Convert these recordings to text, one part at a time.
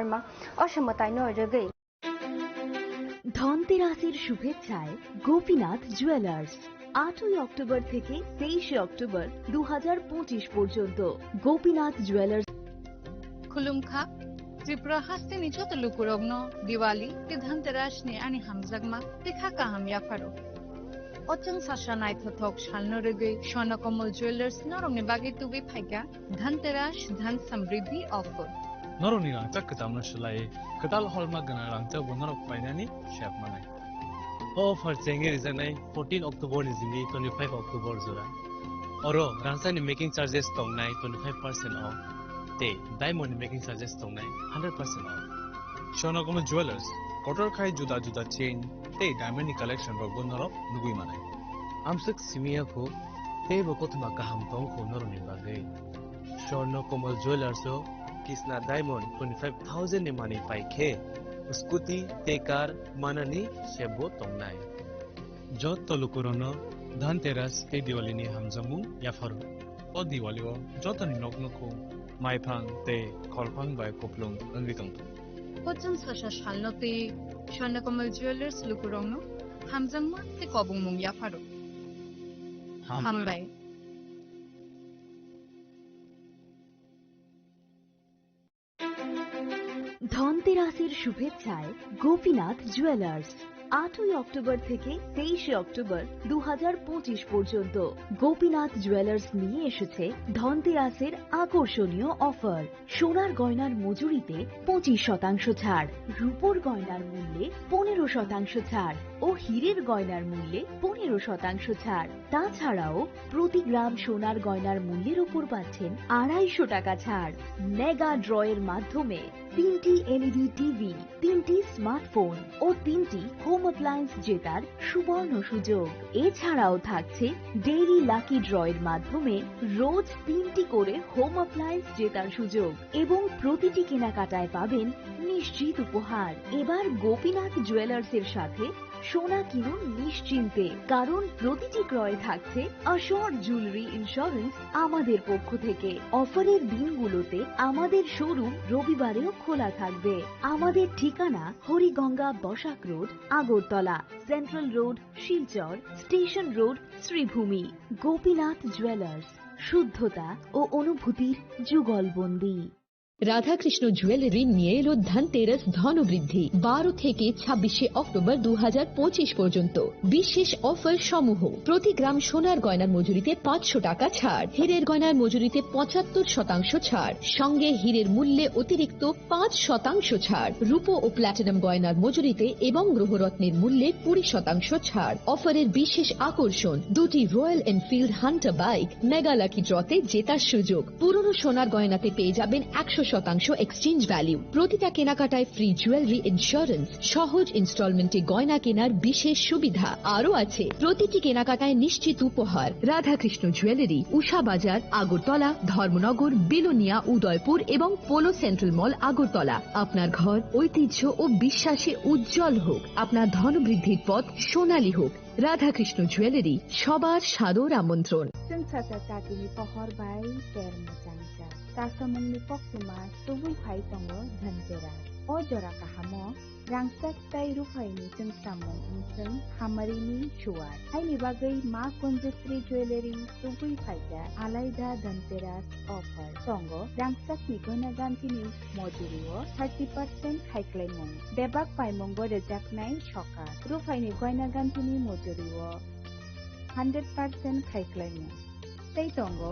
শর্মা অসমতায় নয় রেগে ধনতেরাসের শুভেচ্ছায় গোপীনাথ জুয়েলার্স 8ই অক্টোবর থেকে 23শে অক্টোবর 2025 পর্যন্ত গোপীনাথ জুয়েলার্স खुलुमखा त्रिपुरा हास्तिनि चतलुकुरग्न दिवाली ते धनतेरास नि आनि हामजागमा देखा काहाम याफारो अचंग सासा नायथथक सालनो रेगै स्वर्णकमल ज्वेलार्स नरंनि बागै तुबै फाइगा धनतेरास धन समृद्धि ऑफर नरंनि रांचा कतामनो सोलायै कताल हलमा गना रांचा बनरक फाइनानि शेप मानाय ऑफर चेंगे रिजनाय 14 अक्टोबर नि जिनि 25 अक्टोबर जरा अरो रांचानि मेकिंग चार्जेस तंनाय 25% ऑफ ते डायमंड मेकिंग चार्जेस तंनाय 100% ऑफ स्वर्णकमल ज्वेलर्स कटर खाय जुदा जुदा चेन ते डायमंड कलेक्शन रो बनरक नुगुइ मानाय आमसक सिमिया को ते बकतमा काहाम तंग को नरंनि बागै स्वर्णकमल ज्वेलर्स किसना डायमंड 25,000 ने मानी पाइखे स्कूटी ते कार माननी शेबो तंगनाय जत तलुकुरनो धनतेरस ते दिवाली नि हमजमु याफारु ओ दिवाली ओ जतनि नकनको माइफां ते खलफां बाय कोप्लुं अंगितंग अचंग सासा सालनोते स्वर्णकमल ज्वेलार्स लुकुरग्न हामजागमा ते कबुंमुं याफारो हामबाय ধনতেরাসের শুভেচ্ছায় গোপীনাথ জুয়েলার্স 8ই অক্টোবর থেকে 23শে অক্টোবর 2025 পর্যন্ত গোপীনাথ জুয়েলার্স নিয়ে এসেছে ধনতেরাসের আকর্ষণীয় অফার সোনার গয়নার মজুরিতে 25% ছাড় রূপোর গয়নার মূল্যে 15% ছাড় ও হীরের গয়নার মূল্যে 15% ছাড় তাছাড়াও প্রতি গ্রাম সোনার গয়নার মূল্যের উপর পাচ্ছেন 250 টাকা ছাড় মেগা ড্রয়ের মাধ্যমে 3টি এলইডি টিভি 3টি স্মার্টফোন ও 3টি হোম অ্যাপ্লায়েন্স জেতার সুবর্ণ সুযোগ এছাড়াও থাকছে ডেইলি লাকি ড্রয়ের মাধ্যমে রোজ 3টি করে হোম অ্যাপ্লায়েন্স জেতার সুযোগ এবং প্রতিটি কেনাকাটায় পাবেন নিশ্চিত উপহার এবার গোপীনাথ জুয়েলার্সের সাথে সোনা কিনুন নিশ্চিন্তে কারণ প্রতিটি ক্রয়ে থাকছে অ্যাশোর্ড জুয়েলারি ইন্স্যুরেন্স আমাদের পক্ষ থেকে অফারের দিনগুলোতে আমাদের শোরুম রবিবারেও খোলা থাকবে আমাদের ঠিকানা Hariganga Basak road Agartala central road Silchar station road Sribhumi Gopinath jewellers শুদ্ধতা ও অনুভূতির যুগলবন্দী রাধাকৃষ্ণ জুয়েলারি নিয়ে এলো ধনতেরাস ধনবৃদ্ধি 12 থেকে 26শে অক্টোবর 2025 পর্যন্ত বিশেষ অফার সমূহ প্রতি গ্রাম সোনার গয়নার মজুরিতে 500 টাকা ছাড় হীরের গয়নার মজুরিতে 75% ছাড় সঙ্গে হীরের মূল্যে অতিরিক্ত 5% ছাড় রূপো ও প্ল্যাটিনাম গয়নার মজুরিতে এবং গ্রহরত্নের মূল্যে 20% ছাড় অফারের বিশেষ আকর্ষণ দুটি Royal Enfield Hunter bike mega lucky ড্রতে জেতার সুযোগ পুরনো সোনার গয়নাতে পেয়ে যাবেন 100% এক্সচেঞ্জ ভ্যালু প্রতিটা কেনাকাটায় ফ্রি জুয়েলারি ইন্স্যুরেন্স সহজ ইনস্টলমেন্টে গয়না কেনার বিশেষ সুবিধা আরও আছে প্রতিটি কেনাকাটায় নিশ্চিত উপহার রাধাকৃষ্ণ জুয়েলারি উষা বাজার আগরতলা ধর্মনগর বিলোনিয়া উদয়পুর এবং পোলো সেন্ট্রাল মল আগরতলা আপনার ঘর ঐতিহ্য ও বিশ্বাসে উজ্জ্বল হোক আপনার ধনবৃদ্ধির পথ সোনালী হোক রাধাকৃষ্ণ জুয়েলারি সবার সাদর আমন্ত্রণ Tatini pohor bai ter macangca. Tasamungni poktuma tubui phai tongo dhantera. O jora kahamo rangsak tai rupaini jeng samung jeng hamarini shuar. Haini bagai ma konjestri jewelry tubui phaiga alaida dhanteras offer. Tongo rangsak ni gona gantini mojurio 30% haiklaimung. Debak paimung bo rejaknai shoka. Rupaini goina gantini mojurio 100% haiklaimung. Tei tongo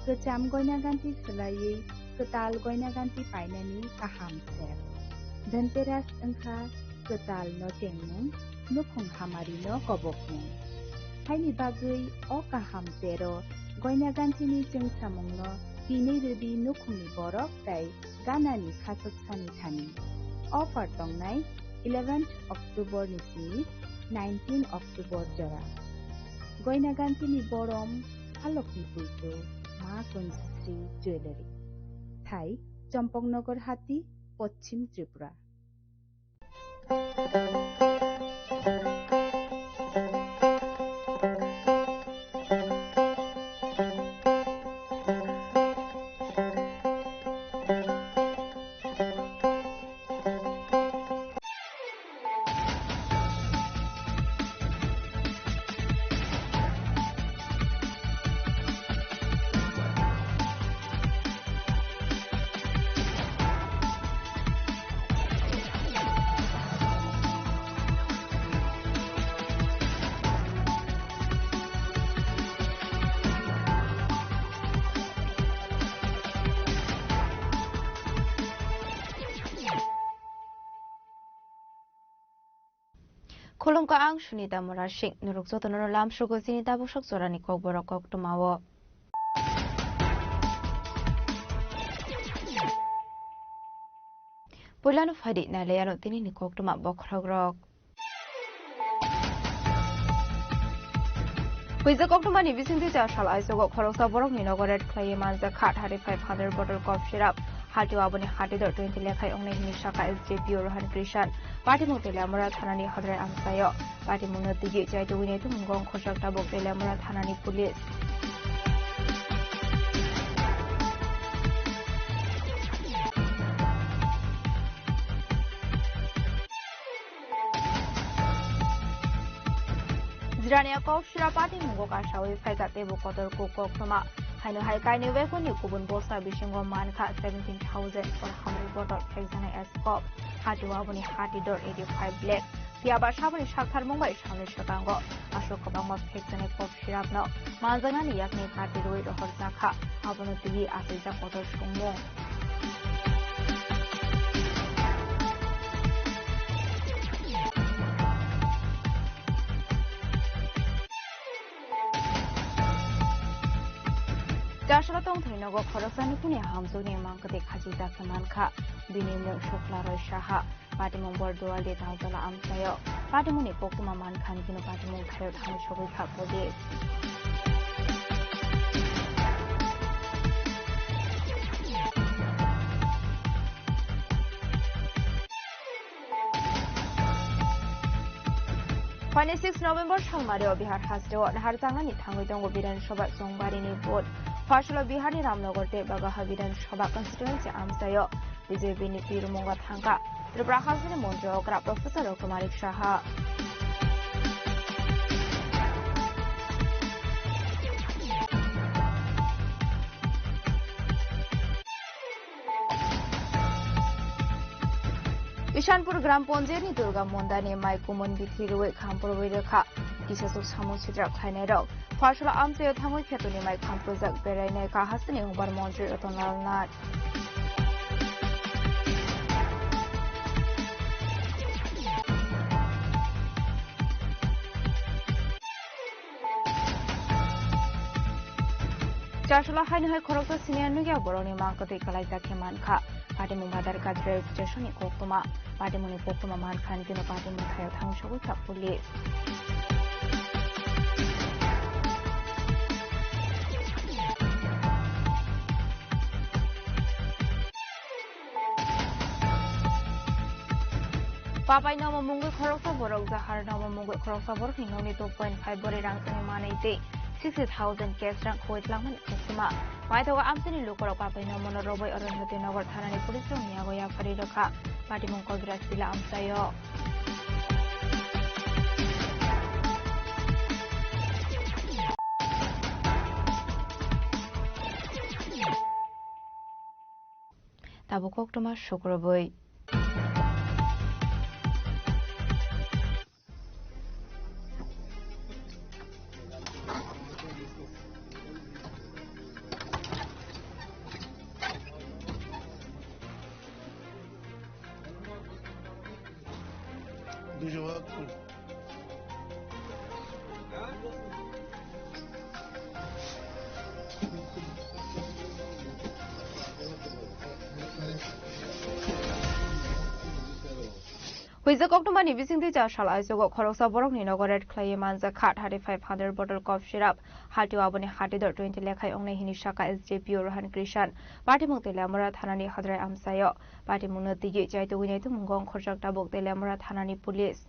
kecam goina ganti selai ketal goina ganti painani kaham ser. Dhanteras engkha ketal no tengmung nukhung hamari no kobokmung. Haini bagai o kaham tero goina ganti ni jeng samung no bini rudi nukhungni borok tai ganani khasok sani thani. Offer tongnai 11th October ni sini 19 October jora. Goina ganti ni borom Alokni Puito, Ma Konjestri Jewelry. Thai, Champongnagar Hati, Pochim Tripura. Khulumka ang Sunita Morashik nuruk zotono lam shugo sinita bushak zorani kok borok kok tumawo. Pulano fadi na leyano tini ni kok tuma bokragrok. Huiza kok tuma ni bisinti jashal aisogo khoroksa borok ni nogoret clay manza khat 500 bottle cough syrup. Halti waboni hati dor 20 lekhai ongne hini shaka SJP Rohan Krishan party mutele amara thanani hodre amsayo party mungna tigi jai to wine to mungong khosak tabok tele amara thanani police Jirania cough syrup party mungo kashawi phaika tebo kotor ko kokma Haino hai kai ni we kun ni kubun bosa bishingo manka 17,400 bottle hexane escop hati waboni hati dor 85 black Tiaba shabani shakhar mumbai shamni shakango ashok kabang hexane cough syrup no manzanga ni yakni party roi rohor zakha abono tigi asija kotor shungmo Jashalatong Thinago Khorasani Puni Hamzuni Mankati Khajita Kamanka, Binimung Shukla Shaha, Patimung Bordua de Tautala Amsayo, Patimuni Pokuma Mankan Kino Patimung Kayot Hamishorika Police. Pani 6 November Shalmario Bihar has the Hartangani Tango Bidan Shobat Songbarini Board. Partial Bihari Ramnogorte Bagaha Bidan Shobat constituency Amsayo, BJP Nipi Rumunga Tanga, the Brahazini Montreal, Professor Okumarik Shaha. Ishanpur Gram Ponjeni Durga Mondani Mai Kumun Bithiru Kampur Vidaka, Kisasuk Samu Chitra Kainero, Partial Amsayo Tango Ketuni Mai Kampuzak Berene Kahasani Ubar Montri Otonal Nat. Jashala Hainai Koroko Sinianuga Boroni Mankati Kalaita Kemanka. Party Mumadar Kadre Station in Kokuma, Party Munipokuma Mankan, Gino Party Muthayo Tangsho with a police. Papa Noma Mungu Korosa Borok, the Har Noma Mungu Korosa Borok, only 2.5 body ranks in Manate. 60,000 cash rank with Laman Kokuma. Why the Amsini look or Papa no Monorobo or Notinover Tanani Police from Yagoya Faridoka, Patimunko Grasila Amsayo. Tabukok Thomas Shukroboy. Huiza Kokuma ni bisinti jashal aisogo khoroksa borok ni nogoret clay manza khat 500 bottle cough syrup halti waboni hati dor 20 lekhai ongne hini shaka SJP Rohan Krishan party mutele amara thanani hodre amsayo party mungna tigi jai to wine to mungong khorjak tabok tele amara thanani police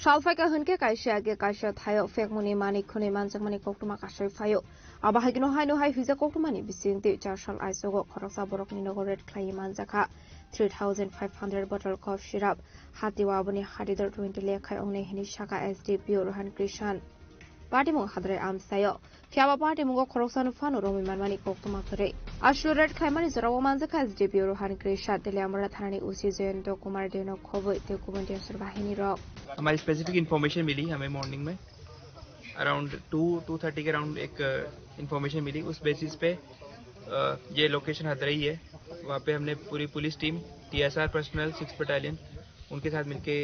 Shalfai ka hunke kaisha ge kaisha thayo fek muni mani khuni manjak mani koktuma kasai phayo Abahagino haino hai huiza koktumani bising te charshal aisogo khoroksa borokni nogo red clay manjaka 3500 bottle cough syrup hatiwa aboni hadidor 20 lekhai ongne hini shaka SDPO Rohan Krishan Partimung hadre amsayo fiaba partimung khoroksa no fano romi manmani koktuma thore ashlo red clay mani zorawo manjaka SDPO Rohan Krishan tele amara thanani usi Jayant Kumar देनो खबर ते Cuban tensor बाहिनी रो हमारी specific information मिली हमें morning में around 2:30 के around एक information मिली उस basis पे ये लोकेशन हदरई है वहाँ पे हमने पूरी police team TSR personal 6 battalion उनके साथ मिलके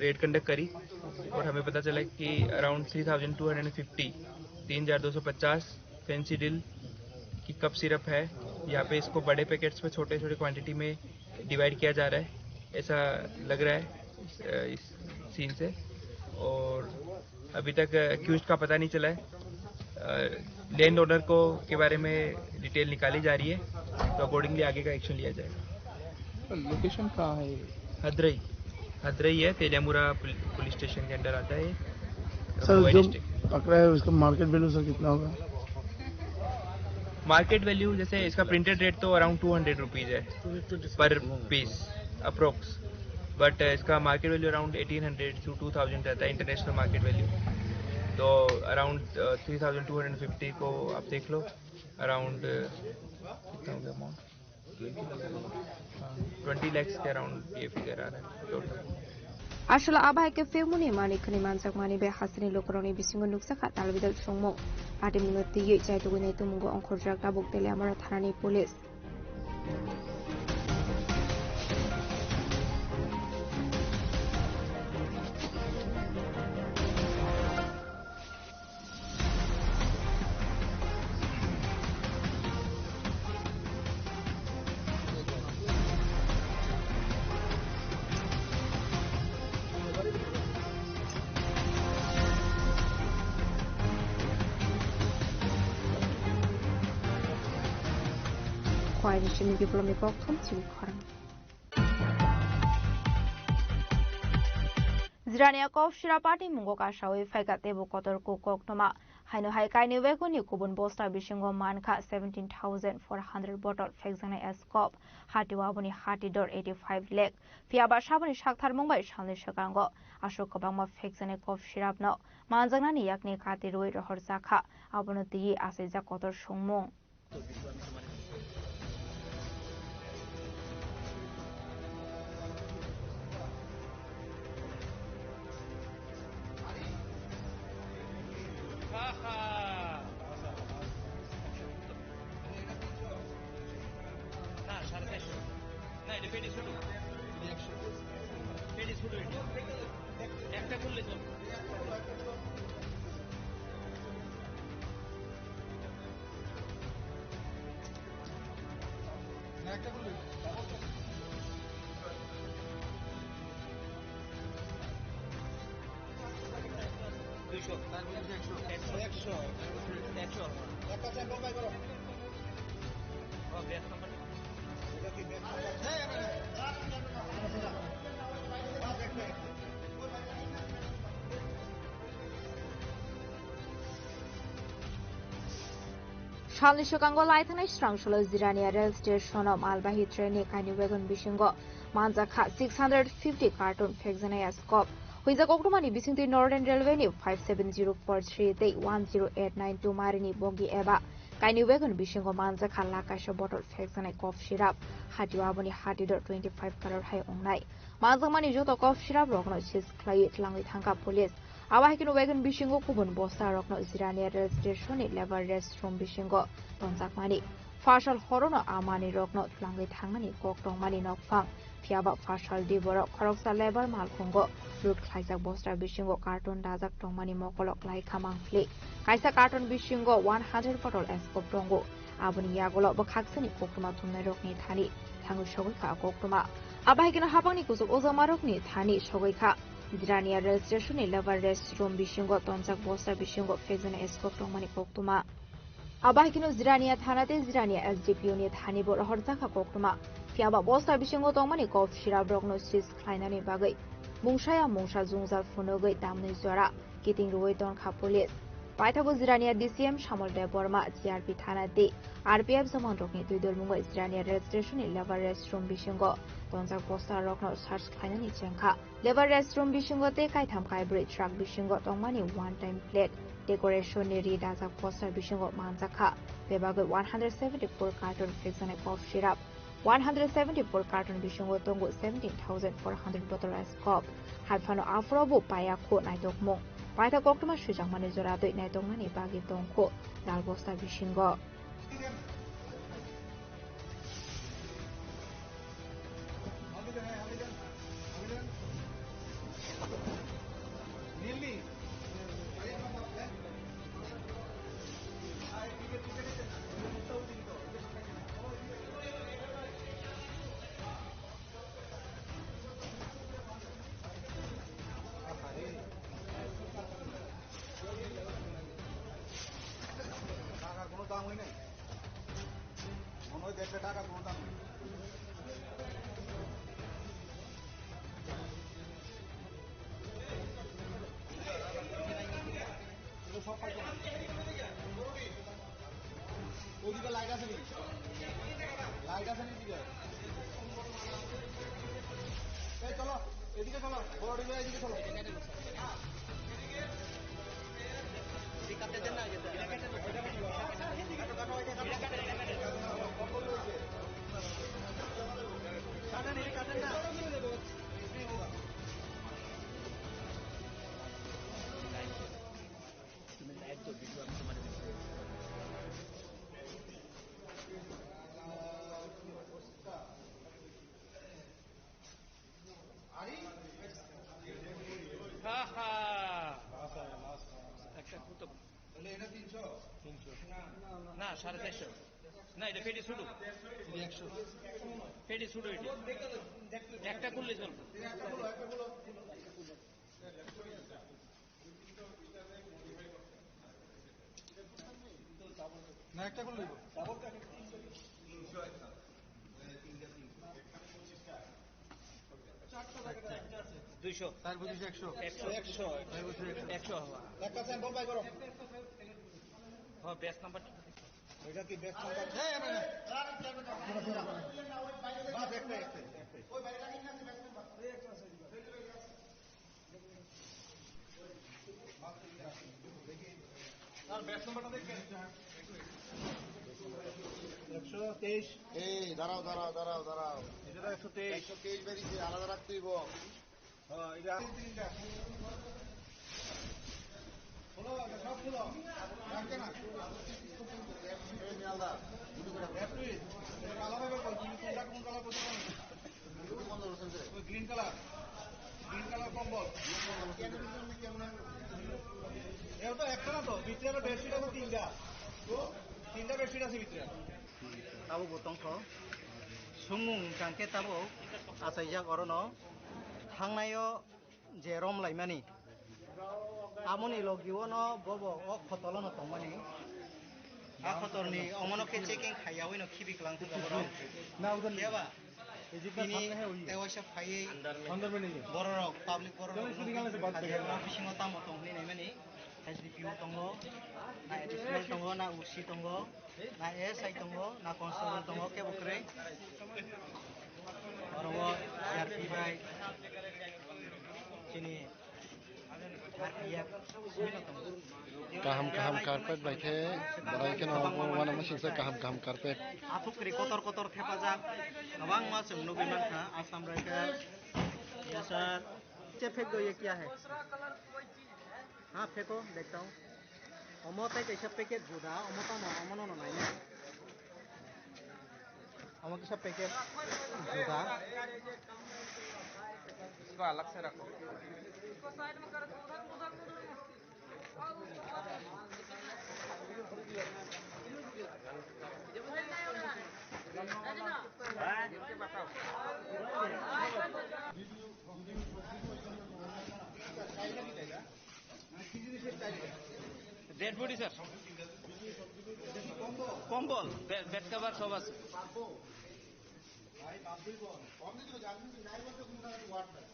रेड कंडक्ट करी और हमें पता चला कि अराउंड 3250 फैंसी डिल की कप सिरप है यहाँ पे इसको बड़े पैकेट्स में छोटे छोटे क्वांटिटी में डिवाइड किया जा रहा है ऐसा लग रहा है इस सीन से और अभी तक एक्यूज्ड का पता नहीं चला है लैंड ओनर को के बारे में डिटेल निकाली जा रही है तो अकॉर्डिंगली आगे का एक्शन लिया जाएगा लोकेशन कहाँ है हदरई है तेलियामुरा पुलिस स्टेशन के अंडर आता है सर जो पकड़ा है उसका मार्केट वैल्यू सर कितना होगा मार्केट वैल्यू जैसे इसका प्रिंटेड रेट तो अराउंड 200 रुपीज़ है पर पीस अप्रोक्स बट इसका मार्केट वैल्यू अराउंड 1800 to 2000 रहता है इंटरनेशनल मार्केट वैल्यू तो अराउंड 3250 को आप देख लो अराउंड कितना हो गया अमाउंट 20 lakhs के अराउंड ये फिगर आ रहा है total Ashla abai ke femuni mani khani manjak mani be hasini lokroni bisingo nuksa khatal bidal songmo ati munoti ye chai tu ne tumungo onkhorjak tabuk tele amara thanani police Kwai ni shimi giblomi kokthom chili khorang Zirania kof shira party mungo ka shawi faika tebu kotor ko koktoma haino hai kai ni wekoni kubun bosta bishingo manka 17400 bottle fexana escop hatiwa boni hatidor 85 lakh fiaba shabani shakthar mumbai shalni shakango ashok bangma fexana kof shirap no manjangna ni yakni khati roi rohor sakha abonoti aseja kotor songmung Shalni Shakango Laitana Strangsholo Zirania Rail Station of Albahi Train Kani Wagon Bishingo Manzaka 650 carton Fexana Scope Huiza Koktumani Bising the Northern Railway 57043 10892 Marini Bogi Eba Kani Wagon Bishingo Manzaka Lakasha bottle Fexana cough syrup Hatiwaboni Hatidor 25 color high online Manzamani Joto cough syrup Rokno Chis Clayet Langi Tanka Police Awahikino wagon bishingo kubun bosta rokno Zirania Rail Station level restroom bishingo tonjakmani Fashal horono amani rokno tlangi thangani koktong mani nokfang fiaba fashal diboro khoroksa level malkhongo root khlaijak bosta bishingo carton dajak tongmani mokolok lai khamangfli kaisa carton bishingo 100 bottle escop tongo aboni yagolo bokhaksani koktoma thumnai rokni thani thangu shogoikha koktoma abahikino habangni kusuk ozamarokni thani shogoikha Zirania Rail Station level restroom bishingo tonjak bosta bishingo fezana escop tongmani koktoma Abahikino Zirania Thanate Zirania SDPO ni Thani Bor Horjaka koktoma fiaba bosta bishingo tongmani kof shira brokno sis khlainani bagai mungshaya mungsha zungzal funogai damnai zora kiting ruwai ton kha police Paithago Zirania DCM Shamal De Borma CRP Thana De RPF Zaman Rokni Tuidol Mungo Zirania registration in Lever Restroom Bishingo Tonzak Poster Rokno Search Kainani Chenka Lever Restroom Bishingo Te Kaitam Kai Bridge Truck Bishingo Tongmani one time plate decoration Neri Dazak Poster Bishingo Manzaka Bebago 174 carton Fixane Cough Syrup 174 carton Bishingo Tongo 17,400 bottle Escop Halfano Afrobo Payako Naidokmo Paita Koktuma Shujang Manizora Doi Naidongmani Bagi Tongko Dal Poster Bishingo না 450 না এটা পেটি শুরু পেটি শুরু এটা একটা করলে চলবে না একটা করলে ডাবলটা 200 তার বুঝিস 100 একটা স্যাম্পল বাই করো হ্যাঁ ব্যাচ নাম্বার এটা কি ব্যাচ নাম্বার বাস একটা ওই বাইরে লাগি না ব্যাচ নাম্বার এই একটা আছে আর ব্যাচ নাম্বারটা দেখেন 123 এই দাঁড়াও এটা 123 বেরিয়েছে আলাদা রাখতে হইব হ্যাঁ এটা তিনটা বলো সব বলো রাখতে না এই মিয়ালদা দুটো করে ব্যাটারি কালার হবে কোন কালার করতে পারো কোন রসেন করে ওই গ্রিন কালার কম্বল এও তো একটা না তো ভিতরে বেডশিট আছে তিনটা বেডশিট আছে ভিতরে তাবো বতংখ সুমুং কাংকে তাবো আসাইজা করনো থাंनायो जे रम लाइमानि आमनि लगिवनो बबो अ खतलनो तंमानि आ खतरनि अमनो के चेकिंग खायावैनो खिबिक्लां थगरो नाउदन लेबा बिनि तेवाइसा फायै अंदर में नहीं बररक पब्लिक बररक बिसिङाव तामो तंनि नाइमानि एसडीपीओ तंगो ना एडिशनल तंगो ना उसी तंगो ना एसआई तंगो ना कन्स्टेबल तंगो के बक्रे बरवा आरपी बाय sini kaham karpet baike barai ke naw wana masih se kaham karpet atuk kri kotor thepajak abang ma chung nubi mankha asam raika ya sir che phek do ye kya hai ha pheko dekhta hu omotai kaisa packet guda omota no omono no nai omo kaisa packet guda इसको अलग से रखो इसको side में कर दो उधर dead body sir कम्बल बेड कवर सब আছে ভাই বাপ দুই বোন কম দিতে জানবি নাই বলতে কোন কারণে ওয়ার্ড নাই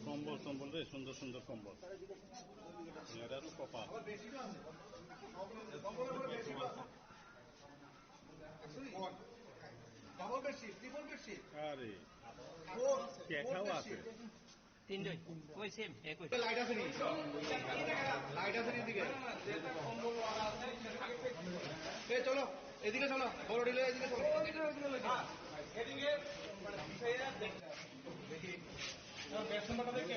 কম্বল টম্বল রে সুন্দর সুন্দর কম্বল এটারও কপা আরে কেখাও আছে তিনটাই ওই সেম একই লাইট আছে নি লাইট আছে নি এদিকে এই চলো এদিকে চলো বড় ডিলে এদিকে চলো এদিকে এদিকে দেখি ব্যাট নাম্বারটা দেখে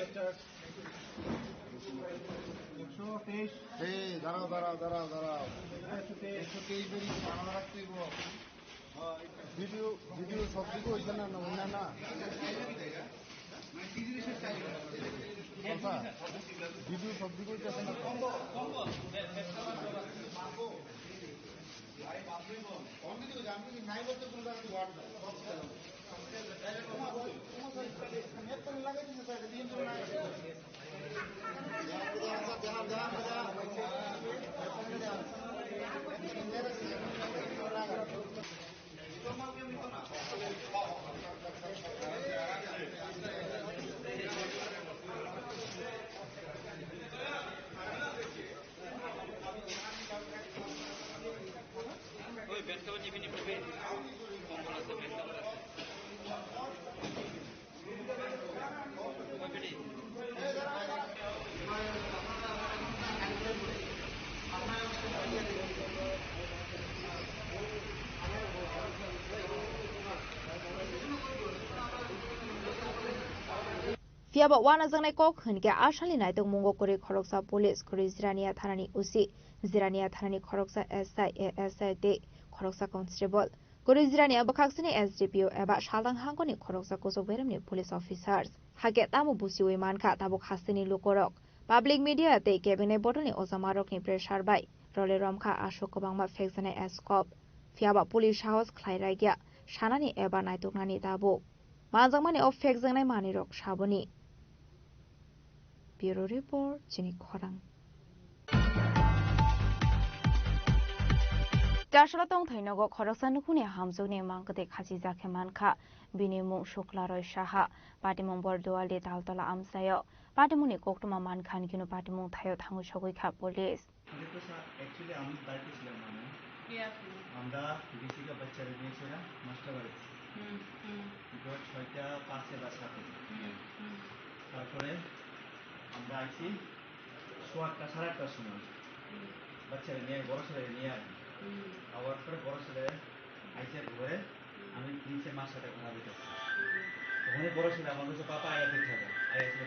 দাঁড়াও দাঁড়াও দাঁড়াও দাঁড়াও 123 বেরি বাংলা রাখতে ভিডিও ভিডিও সব দিকে হইছে না না না ভিডিও সব দিকে হইতেছে না ওই ব্যাট কভার নিবি নিবি কম্বল আছে ব্যাট কভার আছে Fiaba wana zangnai kok hunke ashali naitok mungo kori khoroksa police kori Zirania thanani usi Zirania thanani khoroksa SI ASI de khoroksa constable kori Zirania bakhaksini SDPO eba shaldang hangoni khoroksa kosok beramni police officers hage tamu busi oi mankha tabuk hastini lokorok public media te kebine botoni osamarok ni pressure bai role romkha ashok kobangma fekjane escop Fiaba police sahos khlairagya shanani eba naitoknani tabu manjangmani of fekjangnai manirok saboni Bureau Report, Chini Khorang. Dashalatong Thainogo Khoroksan Kuni Hamzoni Mankate Khaji Zakhemanka, Binimung Shuklaroi Shaha, Patimung Borduali Taltola Amsayo, Patimuni Koktuma Mankan Kino Patimung Tayo Tangu Shoguika Police. Actually, I'm back to Slamana. Yeah. I'm the Visika Bachar Nisha, Master. Because Hoita Paseva Sati. তারপরে আমরা আইছি সোয়ারটা 8:30টার সময় বাচ্চারা নিয়ে বড় ছেলে নিয়ে আসি আবার পরে বড় ছেলে আইসে ঘরে আমি নিচে মার সাথে কথা বলতেছি তখন বড় ছেলে আমার কাছে পাপা আয়া দেখতে হবে আয়া ছেলে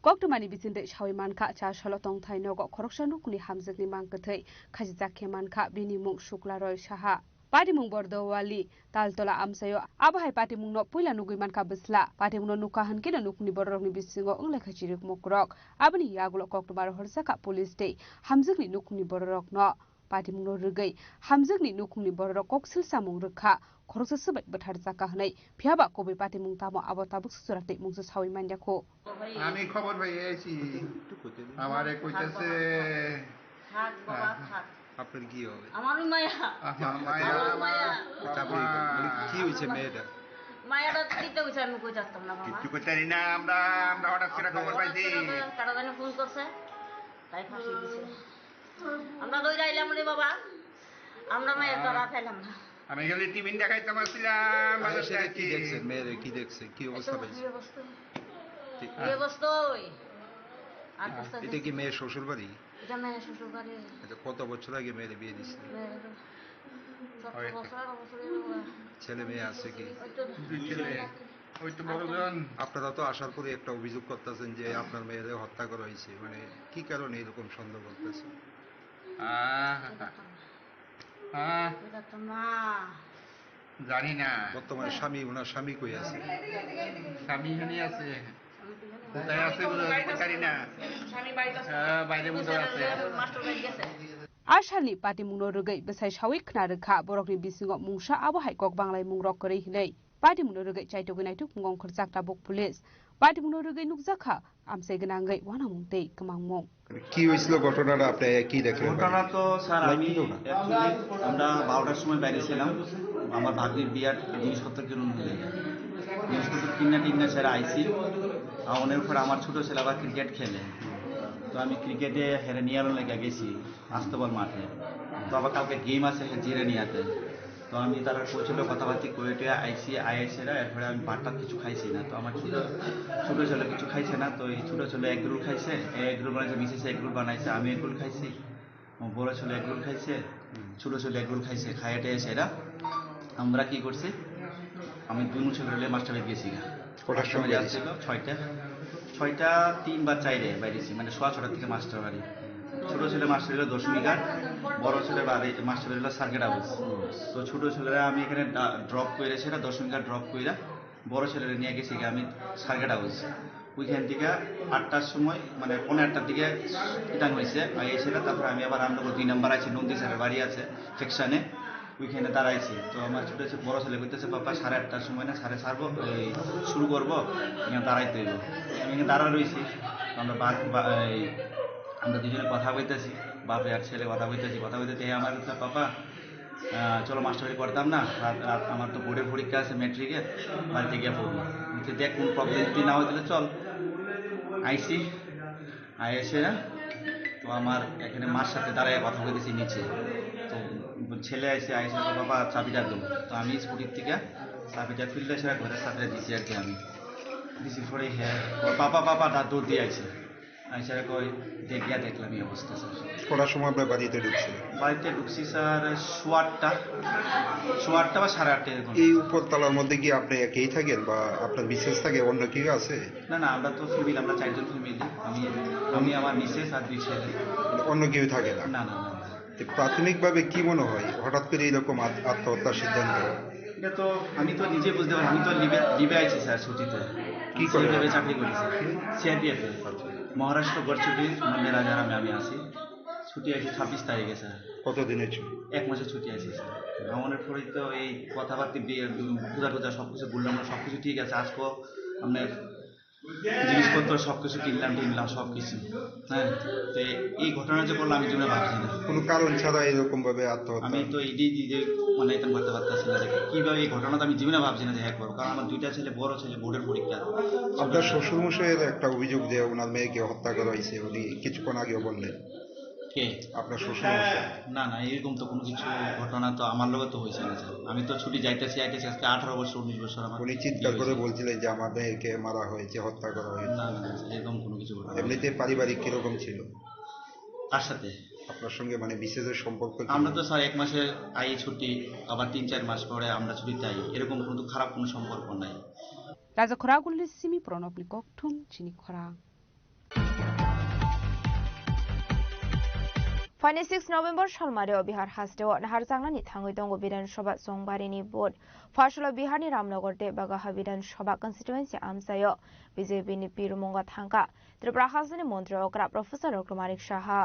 Koktumani bisinde shawi manka cha shalotong thainogo khoroksanu kuni hamjakni mangkathai khajijak manka binimung shuklaroi saha Patimung Bordowali Taltola Amsayo Abahai Patimung no Pula Nugui Manka Bisla Patimung no Nukahan Kina Nukni Borokni Bisingo Ungleka Chirik Mokrok Abani Yagulo Koktumar Horsaka Police Day Hamjakni Nukni Borok no Patimung no Rugai Hamjakni Nukni Borok Koksil Samung Rukha Khoroksa Sabai Bathar Jaka Hanai Phiaba Kobe Patimung Tamo Abotabuk Surate Mungsa Sawi Manjako আমি খবর পাই আইছি আমারে কইতাছে থাক বাবা থাক আপনার কি হবে আমার মায়া আমার মায়া চাকরি মানে কি হইছে মেয়েটা মায়াটা দিতে হইছে আমি কই যাচ্তাম না বাবা কিছু কইতারি না আমরা হঠাৎ করে খবর পাইছি কাটা জানি ফোন করছে তাই ফাঁসি দিছে আমরা দইরা আইলাম রে বাবা আমরা মায়া ধরা খাইলাম না আমি গেলে টিভি দেখাইতাম আসছিলাম সেটা কি দেখছেন মেয়েরে কি দেখছেন কি অবস্থা পাইছে এই অবস্থা ওই আর এটা কি মেয়ের শ্বশুর বাড়ি এটা মেয়ের শ্বশুর বাড়ি এটা কত বছর আগে মেয়েরে বিয়ে দিছিল ছেলে মেয়ে আছে কি ওই তো বড়জন আপনারা তো আসার পরে একটা অভিযোগ করতেছেন যে আপনার মেয়েরে হত্যা করা হয়েছে মানে কি কারণে এরকম সন্দেহ করতেছেন জানি না বর্তমানে স্বামী ওনার স্বামী কই আছে স্বামী এখানে আছে কোথায় আছে জানি না স্বামী বাড়িতে আছে বাইরে বসে আছে মাস্টার বাড়ি গেছে आशाली पार्टी मुंगनो रगै बसाइ सावै खना रखा बरकनि बिसिङो मुंसा आबो हाइकक बांलाय मुंरक करै हिनै पार्टी मुंनो रगै चाइटो गनाइटु मुंगं खरजाकटा बक पुलिस पार्टी मुंनो रगै नुकजाखा आमसे गनांगै वाना मुंतै कमांमं কি হয়েছিল ঘটনাটা আপনি কি দেখলেন ঘটনা তো স্যার আমি অ্যাকচুয়ালি আমরা 12টার সময় বাইরে ছিলাম আমার ভাগ্নির বিয়ার জিনিসপত্র কিনুন হলে জিনিসপত্র কিনা সেরা আইসি অনেক পর আমার ছোট ছেলে আবার ক্রিকেট খেলে তো আমি ক্রিকেটে হেরে নিয়ে লেগে গেছি আস্তবল মাঠে তো আবার কালকে গেম আছে জিরানিয়াতে তো আমি তারা প্রচুর কথাবার্তা করে আইসিরা এরপরে আমি ভাতটা কিছু খাইছি না তো আমার ছোটো ছেলে কিছু খাইছে না তো এই ছোটো ছেলে এগ রোল খাইছে এগ রোল বানাইছে মিসেস এগ রোল বানাইছে আমি এগ রোল খাইছি বড় ছেলে এগ রোল খাইছে ছোটো ছেলে এগ রোল খাইছে খাইয়াটে এরা আমরা কি করছি আমি দুই ছেলে মাস্টারে গেছি কটার সময় যাচ্ছিল 6টা 3 বা 4 বাইরেছি মানে 6:30 থেকে মাস্টার বাড়ি ছোট ছেলে মাস্টার হলো দশমিঘাট বড় ছেলে বাড়ি মাস্টার হলো সার্কিট হাউস তো ছোট ছেলেরা আমি এখানে ড্রপ করে সেটা দশমিঘাট ড্রপ করে বড় ছেলেরা নিয়ে গেছি আমি সার্কিট হাউস ওইখান থেকে 8টার সময় মানে 8:30টার দিকে ইটান হয়েছে সেটা তারপর আমি আবার রামনগর 2 নম্বর আছি নন্দী স্যারের বাড়ি আছে সেকশনে ওইখানে দাঁড়াইছি তো আমার ছোটো বড় ছেলে বলতেছে বাবা 8:30টার সময় না 8:30 শুরু করবো এখানে দাঁড়াইতে হইব আমি এখানে দাঁড়া রয়েছি আমরা দুজনে কথা বলতেছি বাপে আর ছেলে কথা বলতেছি আমার পাপা চলো মাস্টারি করতাম না রাত আমার তো বোর্ডের পরীক্ষা আছে ম্যাট্রিকের বাড়িতে গিয়ে পড়বো দেখ কোন প্রবলেম যদি না হয়েছিল চল আইসি এসে না তো আমার এখানে মার সাথে দাঁড়ায় কথা বলতেছি নিচে তো ছেলে আইসে বাবা চাবিটা দেবো তো আমি স্কুটির থেকে চাবিটা ফিল্ডে সেরা ঘরের সাথে দিছি আর কি আমি দিছি পরে হ্যাঁ পাপা দৌড় দিয়ে আইসে আইসারা কই দেখলাম এই অবস্থা স্যার কটার সময় আপনার বাড়িতে ঢুকছি স্যার 8:30 বা 8:30 এরকম এই উপরতলার মধ্যে কি আপনি একাই থাকেন বা আপনার মিসেস থাকে অন্য কেউ আছে না আমরা তো ফ্যামিলি আমরা 4 জন ফ্যামিলি আমি আমার মিসেস আর 2 ছেলে অন্য কেউ থাকে না না প্রাথমিকভাবে কি মনে হয় হঠাৎ করে এরকম আত্মহত্যার সিদ্ধান্ত এটা তো আমি তো নিজে বুঝতে পারি আমি তো লিবে আইছি স্যার ছুটিতে কি করে চাকরি করেছি সিআরপিএফ মহারাষ্ট্র গড়ছুটি মন্দির রাজারামে আমি আসি ছুটি আছে 26 তারিখে স্যার কতদিনের ছুটি 1 মাসের ছুটি আছে স্যার ভ্রমণের পরে তো এই কথাবার্তা পূজা সব কিছু বললাম সব কিছু ঠিক আছে আজকে আপনার জিনিসপত্র সব কিছু কিনলাম সব কিছু হ্যাঁ তো এই ঘটনা যে করলাম আমি জীবনে ভাবছি না কোনো কারণ ছাড়া এরকম ভাবে আত্মহত্যা আমি তো দিদি মানে এটা করতে পারতেছি না যে কীভাবে এই ঘটনাটা আমি জীবনে ভাবছি না যে হ্যাঁ করবো কারণ আমার 2টা ছেলে বড় ছেলে বোর্ডের পরীক্ষা আপনার শ্বশুরমশাইয়ের একটা অভিযোগ যে ওনার মেয়েকে হত্যা করা হয়েছে উনি কিছুক্ষণ আগেও বললেন কে আপনার শ্বশুরমশাই না এরকম তো কোনো কিছু ঘটনা তো আমার লগে তো হয়েছে না স্যার আমি তো ছুটি যাইতেছি আজকে 18 বছর 19 বছর আমার উনি চিৎকার করে বলছিলেন যে আমার মেয়েকে মারা হয়েছে হত্যা করা হয়েছে না এরকম কোনো কিছু এমনিতে পারিবারিক কিরকম ছিল তার সাথে আপনার সঙ্গে মানে বিশেষের সম্পর্ক আমরা তো স্যার 1 মাসে আই ছুটি আবার 3-4 মাস পরে আমরা ছুটিতে আই এরকম কোনো খারাপ কোনো সম্পর্ক নাই রাজা খরাগুলি সিমি প্রণবলি ককঠুম চিনি খরা फाइने 6 नभेम्बर सालमारियाव बिहार हास्टेआव नाहारजांनानै थाङै दङ विधानसभा जंबारिनि भोट फार्स्टल बिहारनि रामनगर दे बागाहा विधानसभा कन्स्टिट्युएन्सि आमसायो बीजेपीनि पीरुमंगा थांगा त्रिपुरा हाजोनि मन्त्री अग्रा प्रोफेसर रघुमानिक साहा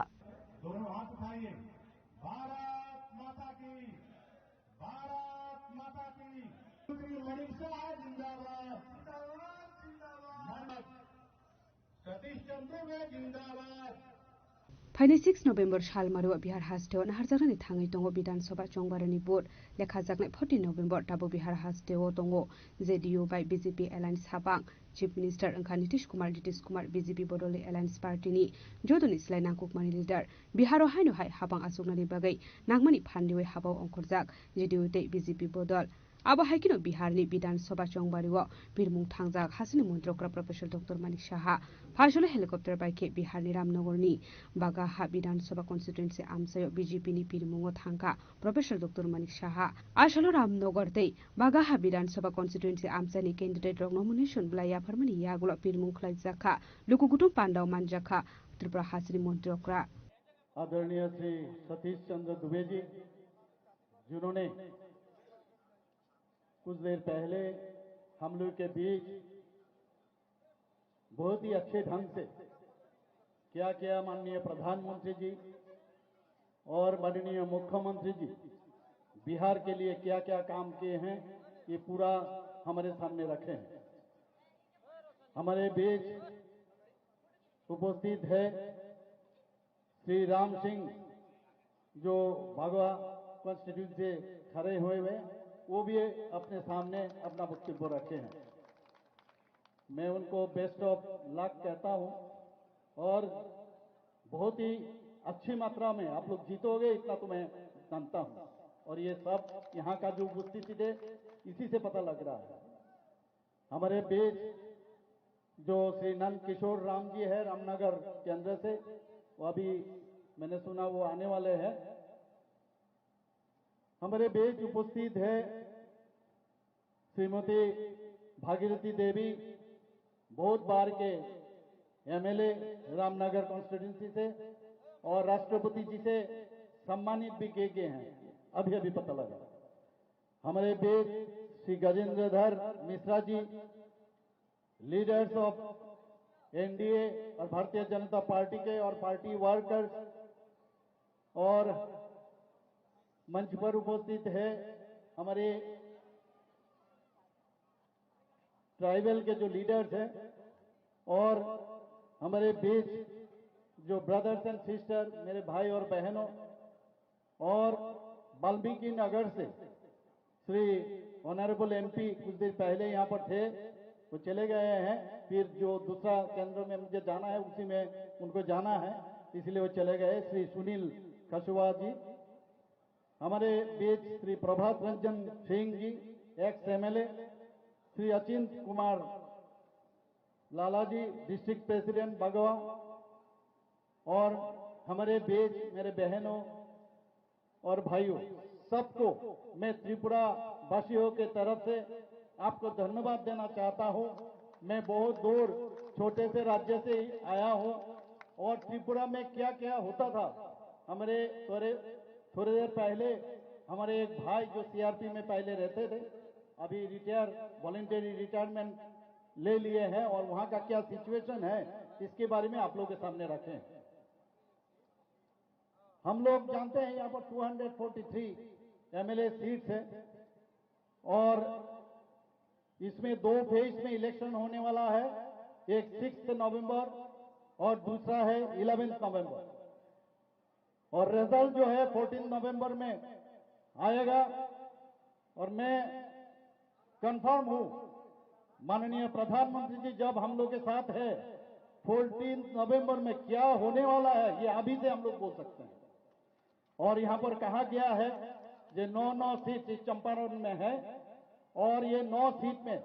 फाइने 6 नभेम्बर सालमारियाव बिहार हास्टेआव नाहारजांनानै थाङै दङ विधानसभा जंबारिनि भोट लेखा जागनाय 14 नभेम्बर दाबो बिहार हास्टेआव दङ जेडीयू बाय बीजेपी एलायन्स हाबां चीफ मिनिस्टर अंखा नीतीश कुमार बीजेपी बडोले एलायन्स पार्टीनि जदनि सिलाय नांकुकमानि लिडार बिहाराव हायनो हाबां आसुगनानि बागै नांमानि फान्दिवै हाबाव अंखरजाक जेडीयू ते बीजेपी बदल आबो हाइकिनो बिहारनि विधानसभा चंबारियाव बिरमुं थांजाक हासिनि मन्त्रकरा professor doctor Manik Saha फार्स्टल helicopter बाइके बिहारनि रामनगरनि बागाहा विधानसभा कन्स्टिट्युएन्सि आमसायो बीजेपीनि बिरमुंगो थांगा प्रोफेसर डॉक्टर मानिक साहा आसलो रामनगर दै बागाहा विधानसभा कन्स्टिट्युएन्सि आमसानि कैंडिडेट रग नमिनेशन ब्लाया फरमानि यागुला बिरमुं खलाइजाखा लुकुगुटुम पांडाव मानजाखा त्रिपुरा हासिनि मन्त्रकरा आदरणीय श्री सतीश चंद्र दुबे जी जिन्होंने कुछ देर पहले हम लोग के बीच बहुत ही अच्छे ढंग से क्या माननीय प्रधानमंत्री जी और माननीय मुख्यमंत्री जी बिहार के लिए क्या क्या काम किए हैं ये पूरा हमारे सामने रखे हैं। हमारे बीच उपस्थित है श्री राम सिंह जो भागवा कॉन्स्टिट्यूंसी से खड़े हुए वो भी अपने सामने अपना वक्तव्य रखे हैं। मैं उनको बेस्ट ऑफ लक कहता हूं और बहुत ही अच्छी मात्रा में आप लोग जीतोगे इतना तो मैं जानता हूं और ये सब यहाँ का जो उपस्थिति है इसी से पता लग रहा है। हमारे बीच जो श्री नंद किशोर राम जी है रामनगर केंद्र से, वो अभी मैंने सुना वो आने वाले हैं। हमारे बीच उपस्थित है श्रीमती भागीरथी देवी, बहुत बार के एमएलए रामनगर कॉन्स्टिट्यूंसी से और राष्ट्रपति जी से सम्मानित भी किए गए हैं, अभी अभी पता लगा। हमारे बीच Shri गजेंद्रधर Mishra ji, leaders of NDA और भारतीय जनता पार्टी के और पार्टी वर्कर्स, और मंच पर उपस्थित है हमारे ट्राइबल के जो लीडर्स हैं और हमारे बीच जो ब्रदर्स एंड सिस्टर मेरे भाई और बहनों, और वाल्मीकि नगर से श्री ऑनरेबल एमपी कुछ देर पहले यहाँ पर थे, वो चले गए हैं। फिर जो दूसरा केंद्र में मुझे जाना है उसी में उनको जाना है, इसलिए वो चले गए। श्री सुनील खसुआ जी, हमारे बीच श्री प्रभात रंजन सिंह जी एक्स एमएलए, श्री अचिंत कुमार लाला जी डिस्ट्रिक्ट प्रेसिडेंट बगवा, और हमारे बीच मेरे बहनों और भाइयों, सबको मैं त्रिपुरा वासियों के तरफ से आपको धन्यवाद देना चाहता हूं। मैं बहुत दूर छोटे से राज्य से आया हूं और त्रिपुरा में क्या क्या होता था, हमारे थोड़ी देर पहले हमारे एक भाई जो सीआरपी में पहले रहते थे, अभी वॉलंटरी रिटायरमेंट ले लिए हैं, और वहां का क्या सिचुएशन है इसके बारे में आप लोगों के सामने रखें। हम लोग जानते हैं यहाँ पर 243 एमएलए सीट्स है और इसमें 2 फेज में इलेक्शन होने वाला है, एक 6 नवंबर और दूसरा है 11 नवंबर, और रिजल्ट जो है 14 नवंबर में आएगा। और मैं कंफर्म हूं माननीय प्रधानमंत्री जी जब हम लोग के साथ है 14 नवंबर में क्या होने वाला है ये अभी से हम लोग बोल सकते हैं। और यहाँ पर कहा गया है जो 9 सीट इस चंपारण में है, और ये 9 सीट में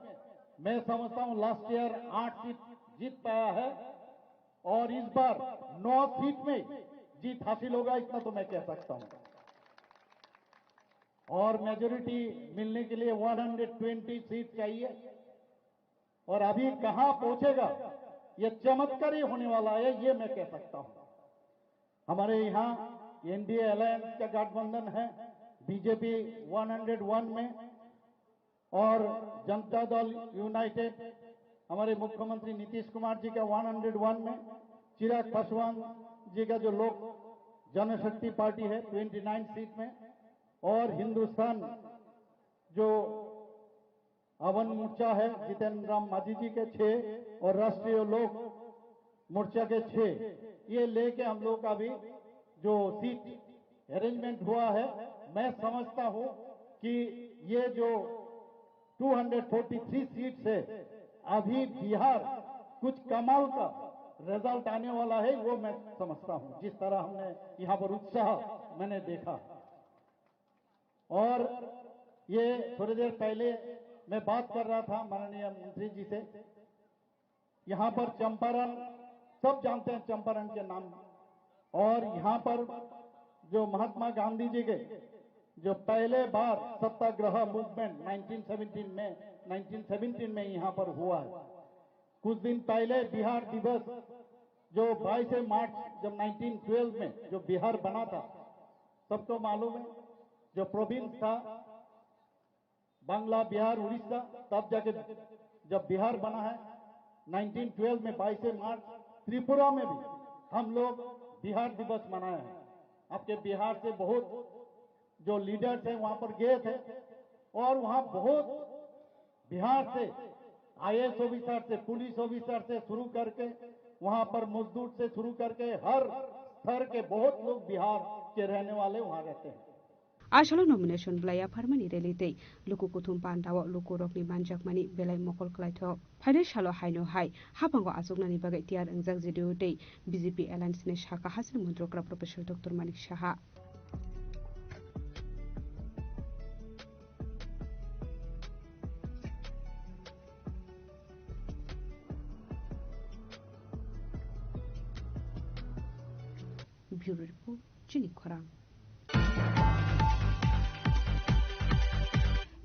मैं समझता हूं लास्ट ईयर 8 सीट जीत पाया है, और इस बार 9 सीट में जीत हासिल होगा, इतना तो मैं कह सकता हूं। और मेजोरिटी मिलने के लिए 120 सीट चाहिए, और अभी कहां पहुंचेगा ये चमत्कार ही होने वाला है, ये मैं कह सकता हूं। हमारे यहाँ एनडीए अलायंस का गठबंधन है, बीजेपी 101 में और जनता दल यूनाइटेड हमारे मुख्यमंत्री नीतीश कुमार जी का 101 में, चिराग पासवान जी का जो लोक जनशक्ति पार्टी है 29 सीट में, और हिंदुस्तान जो अवन मोर्चा है जितेंद्र राम मांझी जी के 6 और राष्ट्रीय लोक मोर्चा के 6, ये लेके हम लोग का भी जो सीट अरेंजमेंट हुआ है, मैं समझता हूं कि ये जो 243 सीट से अभी बिहार कुछ कमाल का रिजल्ट आने वाला है, वो मैं समझता हूं। जिस तरह हमने यहाँ पर उत्साह मैंने देखा, और ये थोड़ी देर पहले मैं बात कर रहा था माननीय मंत्री जी से, यहाँ पर चंपारण सब जानते हैं चंपारण के नाम, और यहाँ पर जो महात्मा गांधी जी के जो पहले बार सत्याग्रह मूवमेंट 1917 में यहाँ पर हुआ है। कुछ दिन पहले बिहार दिवस जो 22 मार्च जब 1912 में जो बिहार बना था, सबको मालूम है, जो प्रोविंस था बांग्ला, बिहार, उड़ीसा, तब जाके जब बिहार बना है 1912 में 22 मार्च, त्रिपुरा में भी हम लोग बिहार दिवस मनाए हैं। आपके बिहार से बहुत जो लीडर्स हैं वहां पर गए थे और वहां बहुत बिहार से IAS ऑफिसर से पुलिस ऑफिसर से शुरू करके वहां पर मजदूर से शुरू करके हर स्तर के बहुत लोग बिहार के रहने वाले वहां रहते हैं आशलो नॉमिनेशन ब्लाया फरमानी रेलिते लुकु कुथुम पांडाव लुकु रकनि मानजाकमानि बेलाय मकल क्लाइथो फाइने सालो हाइनो हाइ हापांगो आजुगनानि बागै तियार अंजाक जिडियोते BJP एलायंस नि शाखा हासिल मन्त्रकरा professor doctor Manik Saha bureau report चिनी खरां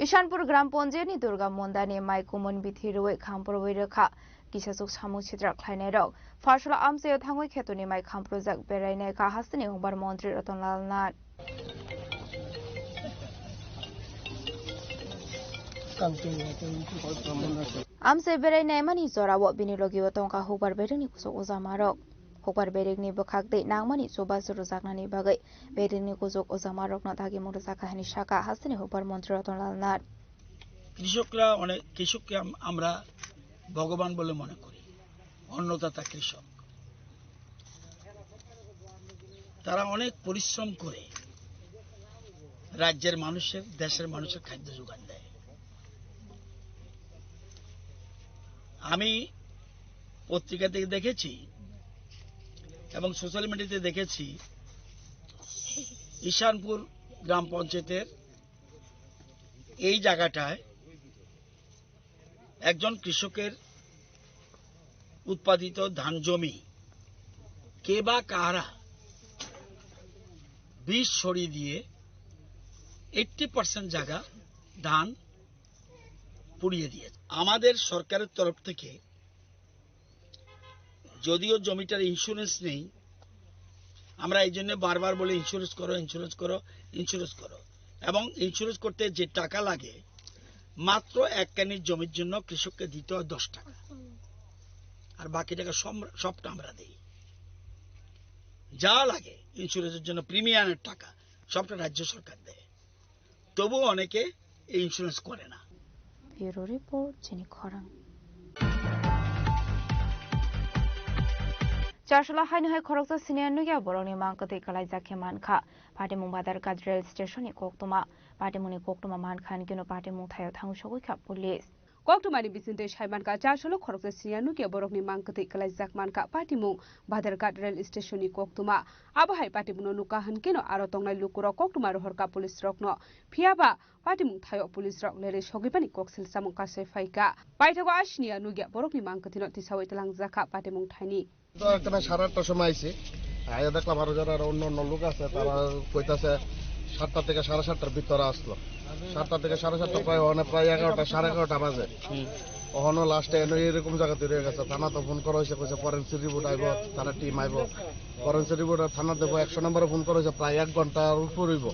ईशानपुर ग्राम पन्जायतनि दुर्गा मन्दानि माइ कुमन बिथिरुवे खामप्रबै रोखा किसासुक सामु छित्रा ख्लायनाय रक फारसला आमसेयाव थांगै खेतुनि माइ खामप्रजाक बेरायनाय का हास्तिनि हंबार मन्त्री रतनलाल नाथ आमसे बेरायनाय मानि जराव बिनि लगिव तंका हुबार बेरेंनि कुसो ओजामारक हुबार बेरेंनि बखागदे नांमानि सोबा सुरु जागनानि बागै बेरेंनि कुजोक ओजामारक न दागि मुरजा काहिनी शाखा हास्तिनि हुबार मन्त्री रतनलाल नाथ কৃষকরা অনেক কৃষককে আমরা ভগবান বলে মনে করি অন্নদাতা কৃষক তারা অনেক পরিশ্রম করে রাজ্যের মানুষের দেশের মানুষের খাদ্য যোগান দেয় আমি পত্রিকা থেকে দেখেছি এবং সোশ্যাল মিডিয়াতে দেখেছি ঈশানপুর গ্রাম পঞ্চায়েতের এই জায়গাটায় একজন কৃষকের উৎপাদিত ধান জমি কে বা কারা বীজ ছড়িয়ে দিয়ে 80% জায়গা ধান পুড়িয়ে দিয়েছে আমাদের সরকারের তরফ থেকে যদিও জমিটার ইন্স্যুরেন্স নেই আমরা এই জন্য বারবার বলি ইন্স্যুরেন্স করো ইন্স্যুরেন্স করো ইন্স্যুরেন্স করো এবং ইন্স্যুরেন্স করতে যে টাকা লাগে মাত্র এক কানির জমির জন্য কৃষককে দিতে হয় 10 টাকা আর বাকি টাকা সবটা আমরা দেই যা লাগে ইন্স্যুরেন্সের জন্য প্রিমিয়ামের টাকা সবটা রাজ্য সরকার দেয় তবু অনেকে এই ইন্স্যুরেন্স করে না ব্যুরো রিপোর্ট চিনি খরাং চারশলা হাইনহাই খরকজা সিনিয়র নুগিয়া বরংনি মাংকতে কালাই জাखे मानखा पाटिमुं बादारकाट रेल स्टेशननि कोक्तमा पाटिमुंनि कोक्तमा मानखान किनो पाटिमुं थायाव थांसोगैखा पुलिस कोक्तमानि बिसिन्ते साइमानका चारसलो खरकजा सिनियर नुगिया बरंनि मांकते कालाई जाक मानखा पाटिमुं बादारकाट रेल स्टेशननि कोक्तमा आबहाय पाटिमुंनो नुका हनकेनो आरो तंगनाय लुकुरो कोक्तमा रहरका पुलिस रकनो फियाबा पाटिमुं थायो पुलिस रक लेरे सगैपानि कोक्सेल सामुं कासे फाइका पाइथागो आसिनिया नुगिया बरंनि मांकतिनो तिसावै तलां जाखा पाटिमुं थाइनि তো এখানে 8:30টার সময় আইছে আয়া দেখলাম আরো যারা অন্য অন্য লোক আছে তারা কইতাছে 7টা থেকে 7:30টার ভিতরে আসলো 7টা থেকে 7:30টা প্রায় 11টা 11:30 বাজে ওখানে লাস্টে এরকম জায়গা তৈরি হয়ে গেছে থানা তো ফোন করা হয়েছে কইছে ফরেন্সিক রিপোর্ট আইব তারা টিম আইব ফরেন্সিক রিপোর্ট থানা দেবো 100 নম্বরে ফোন করা হয়েছে প্রায় 1 ঘন্টার উপর হইব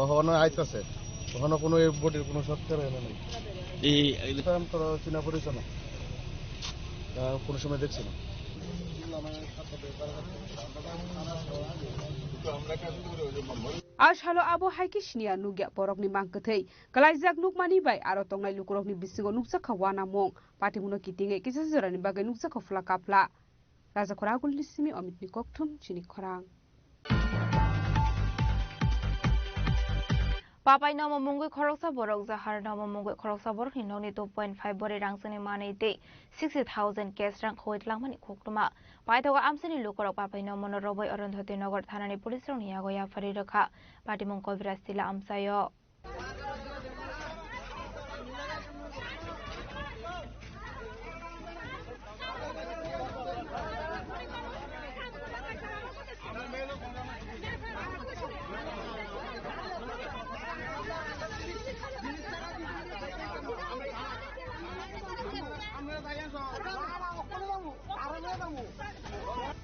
ওখানে আইতাছে ওখানে কোনো বডির কোনো সৎকার হয় না এই তো চিনা পরিচয় না কোনো সময় দেখছি না आशलो आबो हाइकि सिनिया नुगिया बरकनि मांकथै कलाइजाक नुकमानि बाय आरो तंगनाय लुकुरकनि बिसिगो नुकसाखा वाना मं पाटिमुनो किटिंगे किसा जरानि बागै नुकसाखा फ्ला काप्ला राजा खरागुलनि सिमि अमितनि कोक्थुम चिनि खरां पापाई नमो मुंगै खरकसा बरक जाहार नमो मुंगै खरकसा बरकनि नौनि 2.5 बरे रांसनि मानैते 60,000 केस रां खयतलांमानि खोक्तमा पाइथागो आमसेनि लुकरक पापाई नमो रबै अरुन्धति नगर थानानि पुलिस रंनि आगया फरि रखा पाटिमुं कविराज तिला आमसायो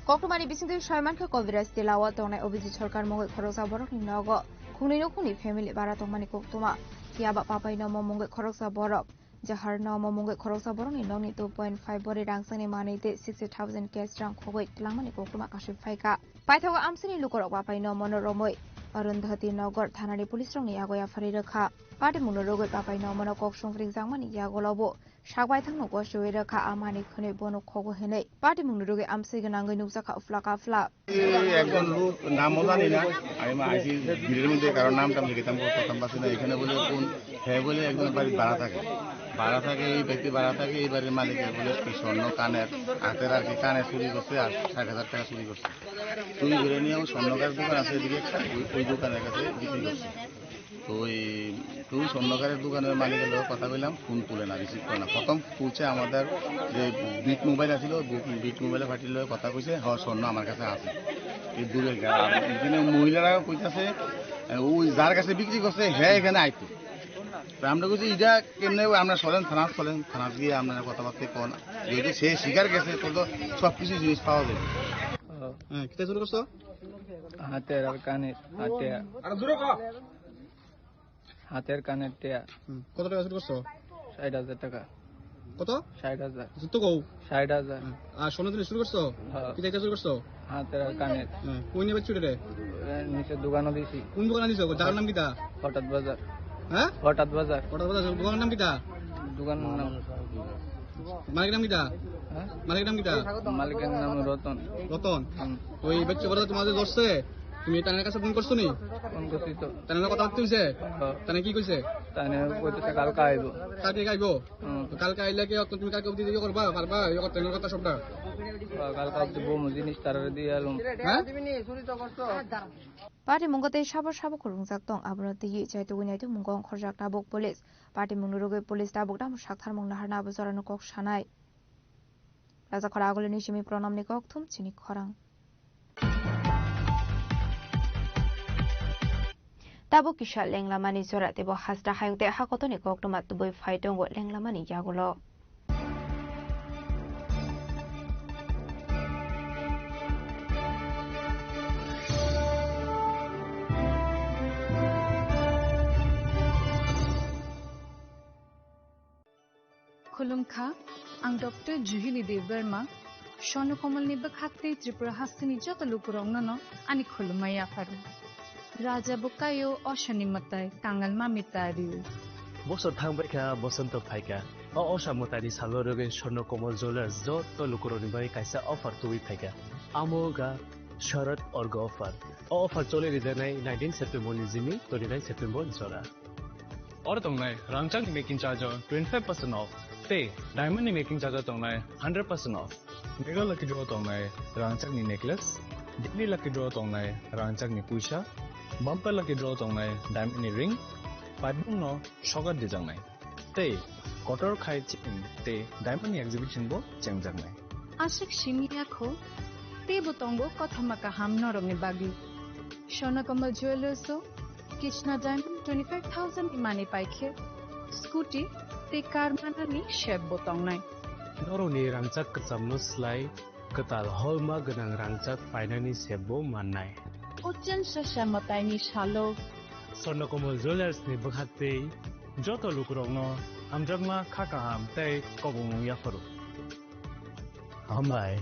कोक्टमानि बिसिंते सयमानखा कविराज तिलावा तंगनाय अभिजित सरकार मुंगै खरकसा बरकनि नग खुंनि नखुनि फेमिलि बारा तंगमानि कोक्तमा फियाबा पापाई नमो मुंगै खरकसा बरक jahar no momungai khoroksa boroni noni 2.5 bori rangsani manite 60,000 cash rang khogoi tlangmani kokruma kaship phaika paithago amsini lukorok bapai no monoromoi Arundhati Nagar Thanani Police Rong Yagoya Fariraka Party Munorogoi Papai no Mono Kok Shongfring Zangmani Yagolobo Shagwai Thangno Goshwiraka Amani Khone Bono Kogo Hene Party Munorogoi Amsiganangai Nusaka Flaka Fla একজন লোক নামও জানি না আমি আইসি ভিড়ের মধ্যে কারণ নাম টাম লিখিতাম প্রথম পাচ্ছি না এখানে বলে কোন হ্যাঁ বলে একজন বাড়ি ভাড়া থাকে এই ব্যক্তি ভাড়া থাকে এই বাড়ির মালিকের বলে স্বর্ণ কানের হাতের আর কি কানে চুরি করছে আর 60,000 টাকা চুরি করছে চুরি করে নিয়ে স্বর্ণকার দোকান আছে এদিকে ওই দোকানের কাছে বিক্রি করছে তো ওই স্বর্ণকারের দোকানের মালিকের লোক কথা বললাম ফোন তুলে না রিসিভ করে না প্রথম তুলছে আমাদের যে বিট মোবাইল আছিল বিট মোবাইলে ফাটির লোক কথা কইছে হ্যাঁ স্বর্ণ আমার কাছে আছে এই দূরের এখানে মহিলারা কইতাছে ওই যার কাছে বিক্রি করছে হ্যাঁ এখানে আইতো আমরা বলছি এটা কেমনে আমরা চলেন থানা গিয়ে আপনারা কথাবার্তা কন যেহেতু সে শিকার গেছে তো সব কিছু জিনিস পাওয়া যাবে হ্যাঁ কিটা শুরু করছো হাতের আর কানের হাতের কানের টিয়া কত টাকা শুরু করছো 60,000 টাকা কত 60,000 তো কও 60,000 আর সোনা দিলে শুরু করছো কিটা শুরু করছো হাতের আর কানের কোন নিয়ে বেচছো রে নিচে দোকানও দিছি কোন দোকানে দিছো জায়গার নাম কিটা হঠাৎ বাজার হ্যাঁ হঠাৎ বাজার দোকানের নাম কিটা দোকানের নাম মালিকের নাম কিটা মালিকের নাম রতন ওই বেচছো কথা তোমাদের দোষে তুমি তানের কাছে ফোন করছো নি ফোন করছি তো তানের কথা বলতে হইছে তানে কি কইছে তানে কইতেছে কালকে আইবো কালকে আইলে কি তুমি কালকে অবধি দিও করবা পারবা এই কথা তানের কথা সবটা কালকে অবধি বমু জিনিস তারে দিয়ে আলুম হ্যাঁ চুরি তো করছো Party Mungote Shabok Kurungzak Tong Abrati Chaitu Winaitu Mungong Khorjak Tabuk Police Party Munuruge Police Tabuk Dam Shakhar Mung Naharna Bazarano Kok Shanai Raza Khoragol Nishimi Pronom Nikok Tum Chini Khorang Tabuk Kisha Lenglamani Zora Tebo Hasda Hayute Hakotoni Kok Tomat Boy Fighton What Lenglamani Yagulo Khulumkha, ang Dr. Juhili Dev Verma, Shono Komal ni Bakhate Tripura Hastini Jota Lukurong no, ani Khulumaya Faru. Raja Bukayo Oshani Matai, Kangal Mamitariu. Bosot Hambeka, Bosonto Paika, or Osha Mutari Saloroge, Shono Komal Zolas, Zoto Lukuronibai Kaisa offer to Wipeka. Amoga, Sharat or Gofar. Offer Tole Ridane, 19 September Nizimi, 29 September Zora. Or Tongai, Rangchak making charge 25% off. Say, diamond making charge tongai 100% off. Mega lucky draw tongai Rangchak ni necklace. Daily lucky draw tongai Rangchak ni pusha. Bumper lucky draw tongai diamond ni ring. Padung no shogar de jangai. Say, kotor khai chicken. Say, diamond ni exhibition bo cheng jangai. Ashik shimiya kho. Te botongo kothamaka hamno rongi bagi. Shona Kamal Jewelers so. Kishna diamond 25,000 imani paikhe. Scooty. Te karmanani sheb botong nai. Noro ni Rangchak kecamno slai ketal holma genang Rangchak painani sebo manai. Ujan sasamatai ni shalo. Sorno Komal Jewelers ni bakhate joto lukurongno amjagma khakaham tei kobong yafaru. Ambai.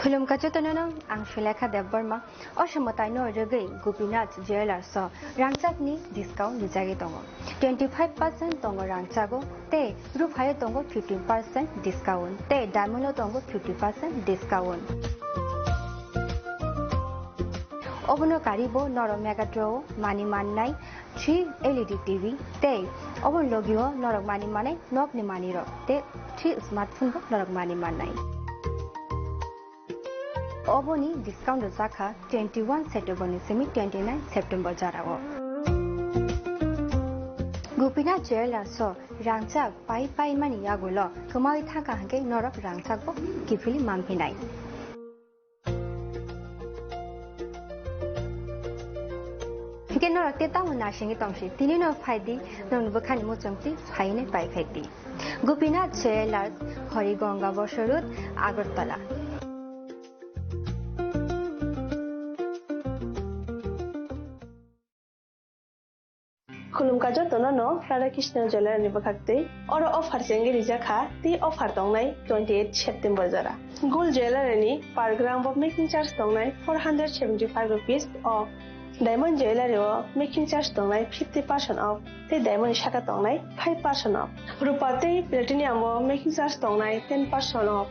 Khulum kachotonono ang Shilekha Devbarma Oshamotai no Rege Gopinath Jewelers so Rangchak ni discount dijagi tongo 25% tongo Rangchago te Ruphayo tongo 15% discount te Diamond tongo 50% discount Obono karibo Noro Mega Draw Mani Manai 3 LED TV te Obon Logio Norok Mani Manai Nok ni Mani ro te 3 smartphone bo Norok Mani Manai Oboni discount Zaka 21 September Semi 29 September Jarago. Gopinath Jewelers so Rangchak pai mani yagulo Kamai Thaka Hanke Norok Rangchak bo Kifili Mampinai. Hingke no rakte ta mun nasingi tongsi tini no phaidi non bukhani mo chongti phaine pai khaiti Gopinath Jewellers Horigonga Bosharut Agartala खुलुमका जतनो नो Radha Krishna jeweller नि बखाक्ते और offer सेंगे रिजाखा ती offer दंगनाय 28 सेप्टेम्बर जरा गोल्ड ज्वेलर नि पर ग्राम ऑफ मेकिंग चार्ज दंगनाय 475 रुपीस ऑफ डायमंड ज्वेलर ओ मेकिंग चार्ज दंगनाय 50% ऑफ ते डायमंड शाखा दंगनाय 5% ऑफ रूपा ते प्लेटिनियम ओ मेकिंग चार्ज दंगनाय 10% ऑफ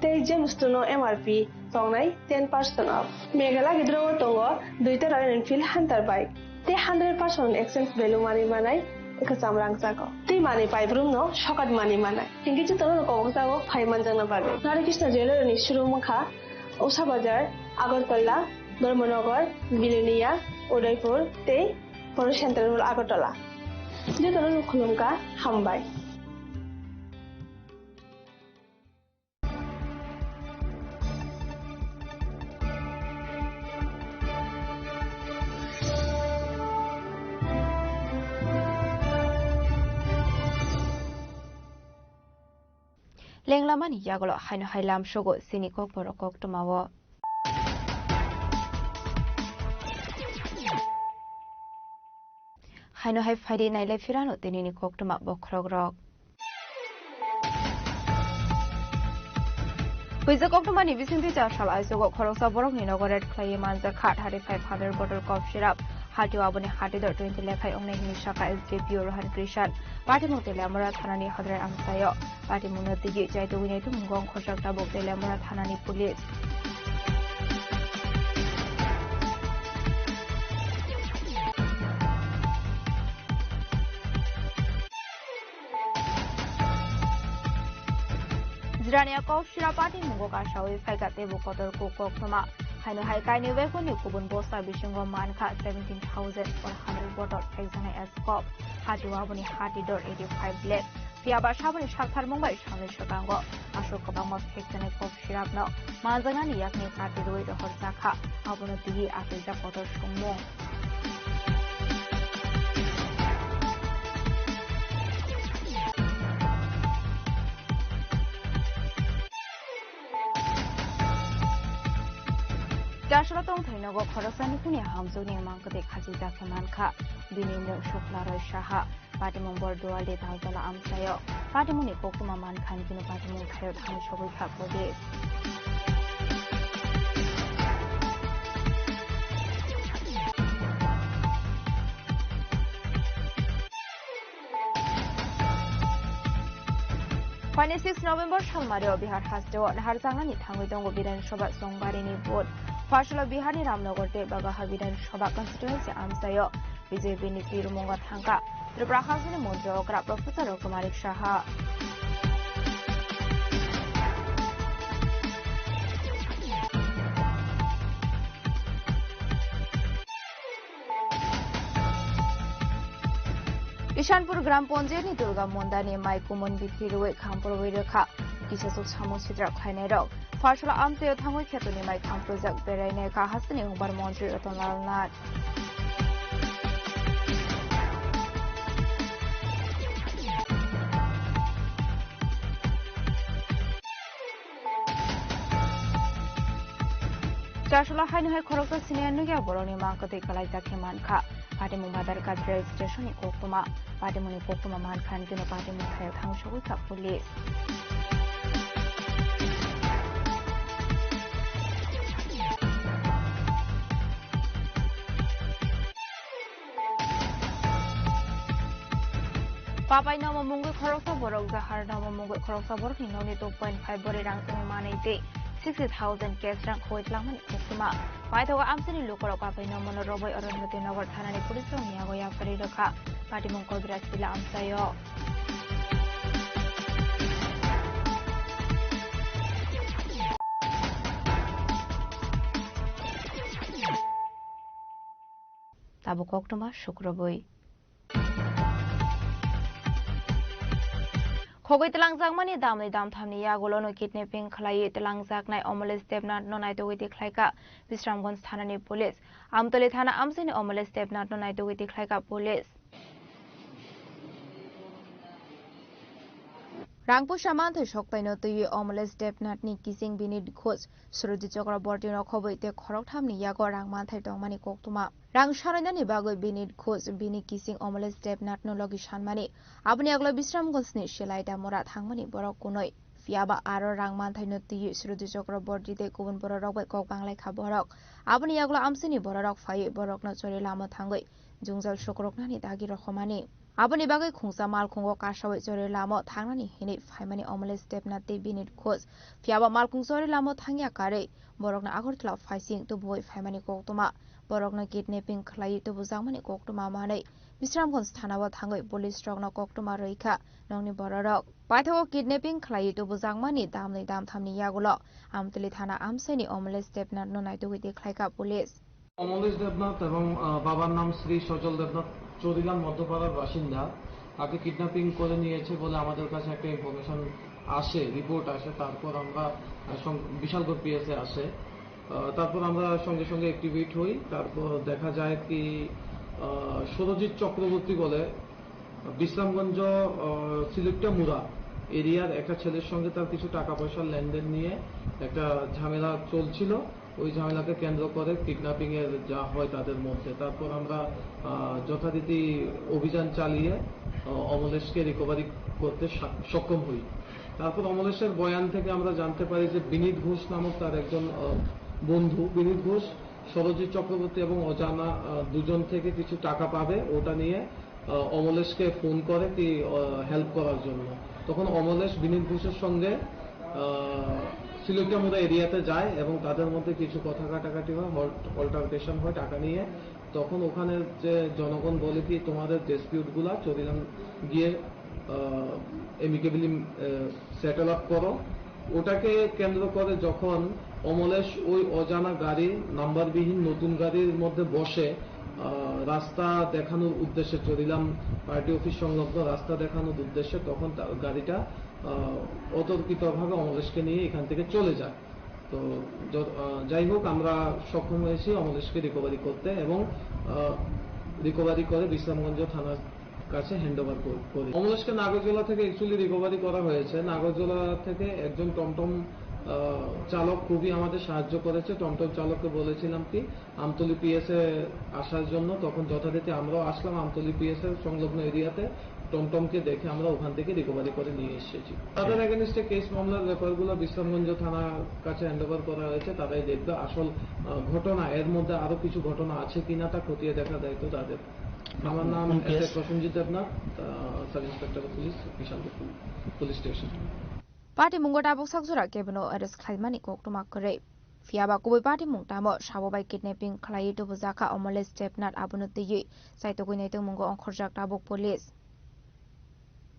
ते जेमस्टोनो एमआरपी दंगनाय 10% ऑफ मेघाला गिद्रो दंगो दुइता रॉयल एनफील्ड हंटर बाइक ते 100% एक्सचेंज वैल्यू मानी मानाय एक चामरां जागो ते माने पाइब्रुम नो शकट मानी मानाय हिंगे जतनो को जागो फाइमान जंगना बागे राधा कृष्ण ज्वेलर नि शुरू मखा उषा बाजार आगरतला धर्मनगर बिलिनिया उदयपुर ते बर सेंट्रल आगरतला जतनो खुलुमका हामबाय Lenglaman yagolo haino hailam shogo sini kok borokok tumawo haino hai faidi naile firano tenini kok tuma bokrogrok Puisa kok tuma ni bisinti jashal aisogo khoroksa borok ni nogoret khlaye manja khat 3500 bottle cough syrup Hati wabone hati dor 20 lekhai ongnai ni shaka SJP Rohan Krishan Party mo telamura thanani hadrai amsayo Party mo natigi jaito winai tu mungong khosak tabok telamura thanani police Zrania cough syrup party mungo ka shawi saika tebu kotor ko koktoma Haino hai kai ni weko ni kubun bosta bishingo manka 17,100 bottle exane escop hati wabuni hati dor 85 lek pia ba shabuni shakhar mumbai shamne shokango ashok kabangos exane cough syrup no manjanga ni yakni party roi rohor sakha abono digi apilja kotor shummo Dasharatong Tainogo Korosani Kuni Hamzuni Mankade Kajiza Kemanka, Binimu Shuklaro Shaha, Patimum Bordual de Tazala Amsayo, Patimuni Pokuma Mankan Gino Patimu Kayot Hamushobuka Police. Pani 6 November Shalmario Bihar Hasdo Harzangani Tangudongo Bidan Shobat Songbarini Board. Partial Bihari Ramnagar te Bagaha Vidan Shoba constituency Amsayo, BJP ni Pirumonga Thanka, Tripura Hasani Mundro, Professor Kumarik Shaha. Ishanpur Gram Ponjeni Durga Mondani Mai Kumun Bithiru Kampur Vidaka, Kisasuk Samu Sidra Kainero. Partial Amsayo Tangu Ketuni Mai Kam Project Berene Kahasani Umbar Montri Otonal Nat. Joshua Hainu Koroko Senior Nuga Boroni Mankote Kalaita Kemanka, Patimu Madar Kadre Station Kokuma, Patimuni Pokuma Mankan Dino Patimu Kayo Tangshuka Police. Papai nama mungu koroksa borok zahar nama mungu koroksa borok ni noni 2.5 bori rang semi manai 60,000 cash rang khoit langman kokuma pai thoga amsini lukorok papai nama no roboi arundhati nagar thanani police rang niago ya pari rakha party mongkol birasila amsayo tabu koktuma shukroboi Khogoi telangjak mani dam thamni yagolo no kidnapping khlai telangjak nai Omoles Debnat no nai dogoi tikhlaika Bisramganj thanani police Amtoli thana amsini Omoles Debnat no nai dogoi tikhlaika police Rangpo Shamanthai Shokpaino Tui Omoles Debnat ni Kising Binit Khoj Surudi Chakraborty no khoboi te khorok thamni yago Rangmanthai tongmani koktuma Rang Sharanani bagoi Binit Khoj Bini Kising Omoles Debnat no logi shanmani Abni aglo Bisramganj ni Shelaida Mora thangmani borok kunoi Fiaba aro Rangmanthai no Tui Surudi Chakraborty te kubun borok bai kok banglai kha borok Abni aglo amsini borok phai borok no chori lamo thangoi Jungjal Shokroknani dagi rokhomani Aboni bagai khungsa malkhungo kasawai chore lamo thangnani hini phaimani Omoles Debnat te Binit Khoj Fiaba malkhung chore lamo thangya kare borokna Agartala phaising to boi phaimani koktuma borokna kidnapping khlai to bujangmani koktuma manai Bisramganj thanawa thangoi police rokna koktuma roikha nongni borok paithago kidnapping khlai to bujangmani damnai dam thamni yagulo Amtoli thana amsaini Omoles Debnat no naitugoi dekhlaika police Omoles Debnat এবং বাবার নাম শ্রী সজল দেবনাথ চৌরিলাম মধ্যপাড়ার বাসিন্দা তাকে kidnapping করে নিয়েছে বলে আমাদের কাছে একটা ইনফরমেশন আসে রিপোর্ট আসে তারপর আমরা বিশালগড় পিএসএ আসে তারপর আমরা সঙ্গে সঙ্গে অ্যাক্টিভেট হই তারপর দেখা যায় কি সুরজিৎ চক্রবর্তী বলে বিশ্রামগঞ্জ সিলেক্টা মুরা এরিয়ার একটা ছেলের সঙ্গে তার কিছু টাকা পয়সার লেনদেন নিয়ে একটা ঝামেলা চলছিল ওই ঝামেলাকে কেন্দ্র করে কিডন্যাপিং এর যা হয় তাদের মধ্যে তারপর আমরা যথারীতি অভিযান চালিয়ে অমলেশকে রিকভারি করতে সক্ষম হই তারপর অমলেশের বয়ান থেকে আমরা জানতে পারি যে বিনীত ঘোষ নামক তার একজন বন্ধু বিনীত ঘোষ সরজিৎ চক্রবর্তী এবং অজানা দুজন থেকে কিছু টাকা পাবে ওটা নিয়ে অমলেশকে ফোন করে কি হেল্প করার জন্য তখন অমলেশ বিনীত ঘোষের সঙ্গে সিলেক্টামুরা এরিয়াতে যায় এবং তাদের মধ্যে কিছু কথা কাটাকাটি হয় অল্টারকেশন হয় টাকা নিয়ে তখন ওখানে যে জনগণ বলে কি তোমাদের ডিসপিউটগুলা চরিলাম গিয়ে এমিকেবলি সেটেল আপ করো ওটাকে কেন্দ্র করে যখন অমলেশ ওই অজানা গাড়ি নাম্বারবিহীন নতুন গাড়ির মধ্যে বসে রাস্তা দেখানোর উদ্দেশ্যে চরিলাম পার্টি অফিস সংলগ্ন রাস্তা দেখানোর উদ্দেশ্যে তখন গাড়িটা অতর্কিতভাবে অমলেশকে নিয়ে এখান থেকে চলে যায় তো যাই হোক আমরা সক্ষম হয়েছি অমলেশকে রিকভারি করতে এবং রিকভারি করে বিশ্রামগঞ্জ থানার কাছে হ্যান্ডওভার করি অমলেশকে নাগরজোলা থেকে অ্যাকচুয়ালি রিকভারি করা হয়েছে নাগরজোলা থেকে একজন টমটম চালক খুবই আমাদের সাহায্য করেছে টমটম চালককে বলেছিলাম কি আমতলী পিএসএ আসার জন্য তখন যথারীতি আমরাও আসলাম আমতলী পিএসএ সংলগ্ন এরিয়াতে টমটমকে দেখে আমরা ওখান থেকে রিকভারি করে নিয়ে এসেছি তাদের এগেইনস্টে কেস মামলার ব্যাপারগুলো বিশ্রামগঞ্জ থানার কাছে হ্যান্ডওভার করা হয়েছে তারাই দেখবে আসল ঘটনা এর মধ্যে আরো কিছু ঘটনা আছে কিনা তা খতিয়ে দেখা দায়িত্ব তাদের আমার নাম Prosenjit Debnath sub inspector of police Bishalgarh police station Party mungota bok sakjura kebno arrest khlaimani koktuma kore Fiaba kuboi party mungtamo sabobai kidnapping khlai to bujaka Omoles Debnat abono tei saitogoi naitung mungo onkhorjak tabok police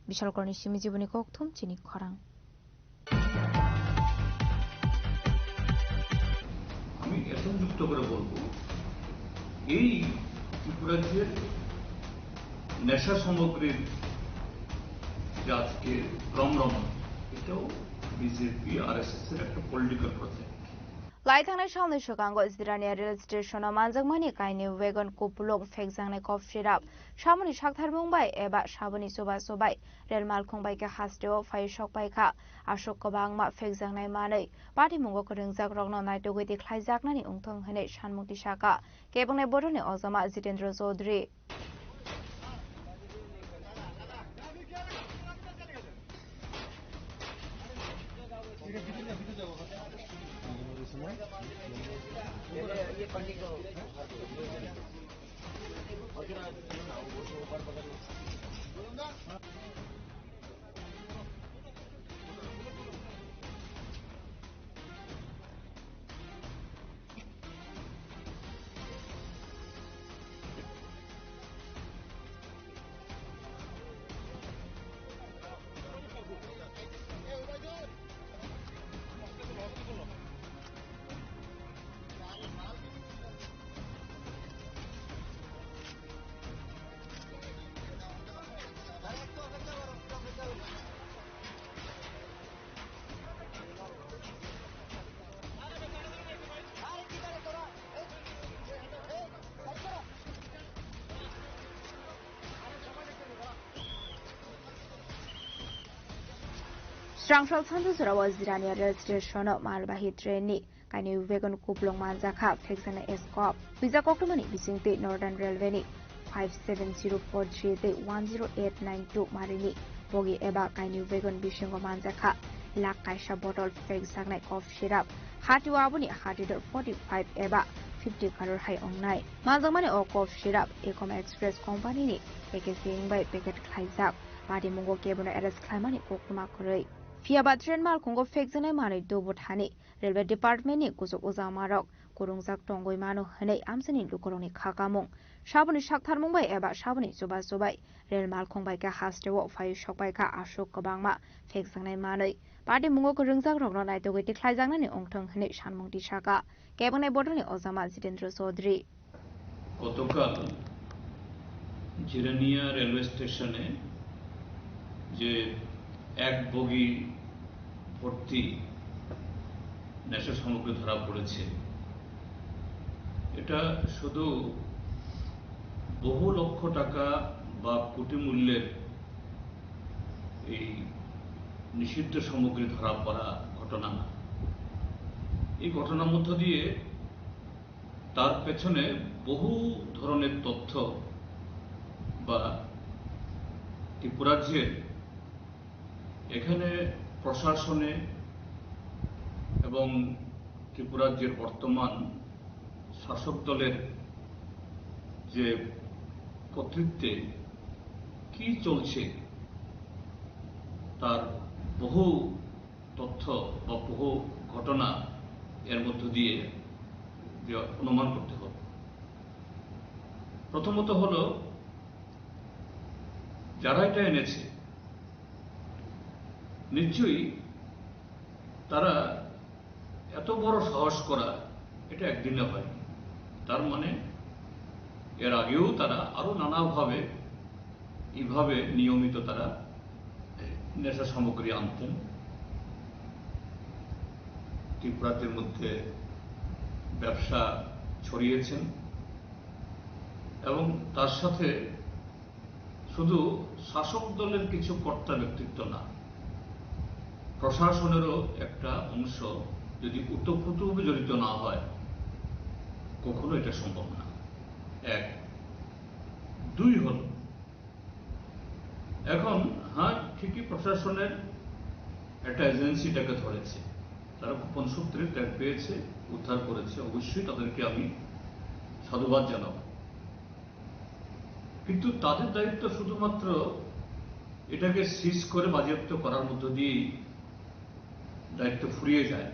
Bishalgorni simi jiboni kokthum chini khorang আমি এখন যুক্ত করে বলবো এই ত্রিপুরাজ্যের নেশা সামগ্রীর যে আজকে রমরমা এটাও বিজেপি আরএসএস এর একটা political project Laithangnai salnai shokango Zirania rail station o manjakmani kaini wagon kupulok phekjangnai cough syrup samoni sakthar mungbai eba saboni sobai rail malkhungbai ke hasteo phai sokpai kha ashok kobangma phekjangnai manai party mungo kringjak rokno naitogoi dekhlaijaknani ungthong hene sanmukti saka kebangnai bodoni ojama Jitendra Chaudhary Strangshal Sanjusura Zirania Rail Station Malbahi Trainee Kaini Vegan Kuplong Manzaka Fexana Escop Visa Kokumani Bisingte Northern Railway 5704310892 Marini Bogi Eba Kaini Vegan Bishingo Manzaka Lak Kaisha Bottle Fexana Cough Shirap Hatiwabuni Hatidor 45 Eba 50 Color High on Night Mazamani or Cough Shirap Ecom Express Company ni Packaging by Packet Kaizak Padi Mungo Cabin Eres Klamani Kokumakuri Fiaba Train Mal Congo Fexana Mani Dobotani Railway Department ni Kuzo Uzamarok Kurungzak Tongoi Mano Hane Amsani Lukoroni Kakamong Shabuni Shaktar Mumbai Eba Shabuni Soba Sobai Rail Mal Kongbaika Hastewo Fire Shokbaika Ashok Kabangma Fexana Mani Padi Mungo Kurungzak Rogna to get Klazangani Ongtong Hane Shanmong Dishaka Cabin Bodoni Ozama Zidendro Sodri গতকাল Jirania railway স্টেশনে যে এক বগি ভর্তি নেশা সামগ্রী ধরা পড়েছে এটা শুধু বহু লক্ষ টাকা বা কোটি মূল্যের এই নিষিদ্ধ সামগ্রী ধরা পড়া ঘটনা না এই ঘটনার মধ্য দিয়ে তার পেছনে বহু ধরনের তথ্য বা ত্রিপুরাজ্যের এখানে প্রশাসনে এবং ত্রিপুরাজ্যের বর্তমান শাসক দলের যে কর্তৃত্বে কি চলছে তার বহু তথ্য বা বহু ঘটনা এর মধ্য দিয়ে অনুমান করতে হবে প্রথমত হলো যারা এটা এনেছে নিশ্চয়ই তারা এত বড় সাহস করা এটা একদিনে হয় তার মানে এর আগেও তারা আরো নানাভাবে এইভাবে নিয়মিত তারা নেশা সামগ্রী আনতেন ত্রিপুরাদের মধ্যে ব্যবসা ছড়িয়েছেন এবং তার সাথে শুধু শাসক দলের কিছু কর্তা ব্যক্তিত্ব না প্রশাসনেরও একটা অংশ যদি ওতপ্রোতভাবে জড়িত না হয় কখনো এটা সম্ভব না এক দুই হল এখন হ্যাঁ ঠিকই প্রশাসনের একটা এজেন্সিটাকে ধরেছে তারা গোপন সূত্রে ট্যাগ পেয়েছে উদ্ধার করেছে অবশ্যই তাদেরকে আমি সাধুবাদ জানাব কিন্তু তাদের দায়িত্ব শুধুমাত্র এটাকে সিজ করে বাজেয়াপ্ত করার মধ্য দিয়েই দায়িত্ব ফুরিয়ে যায়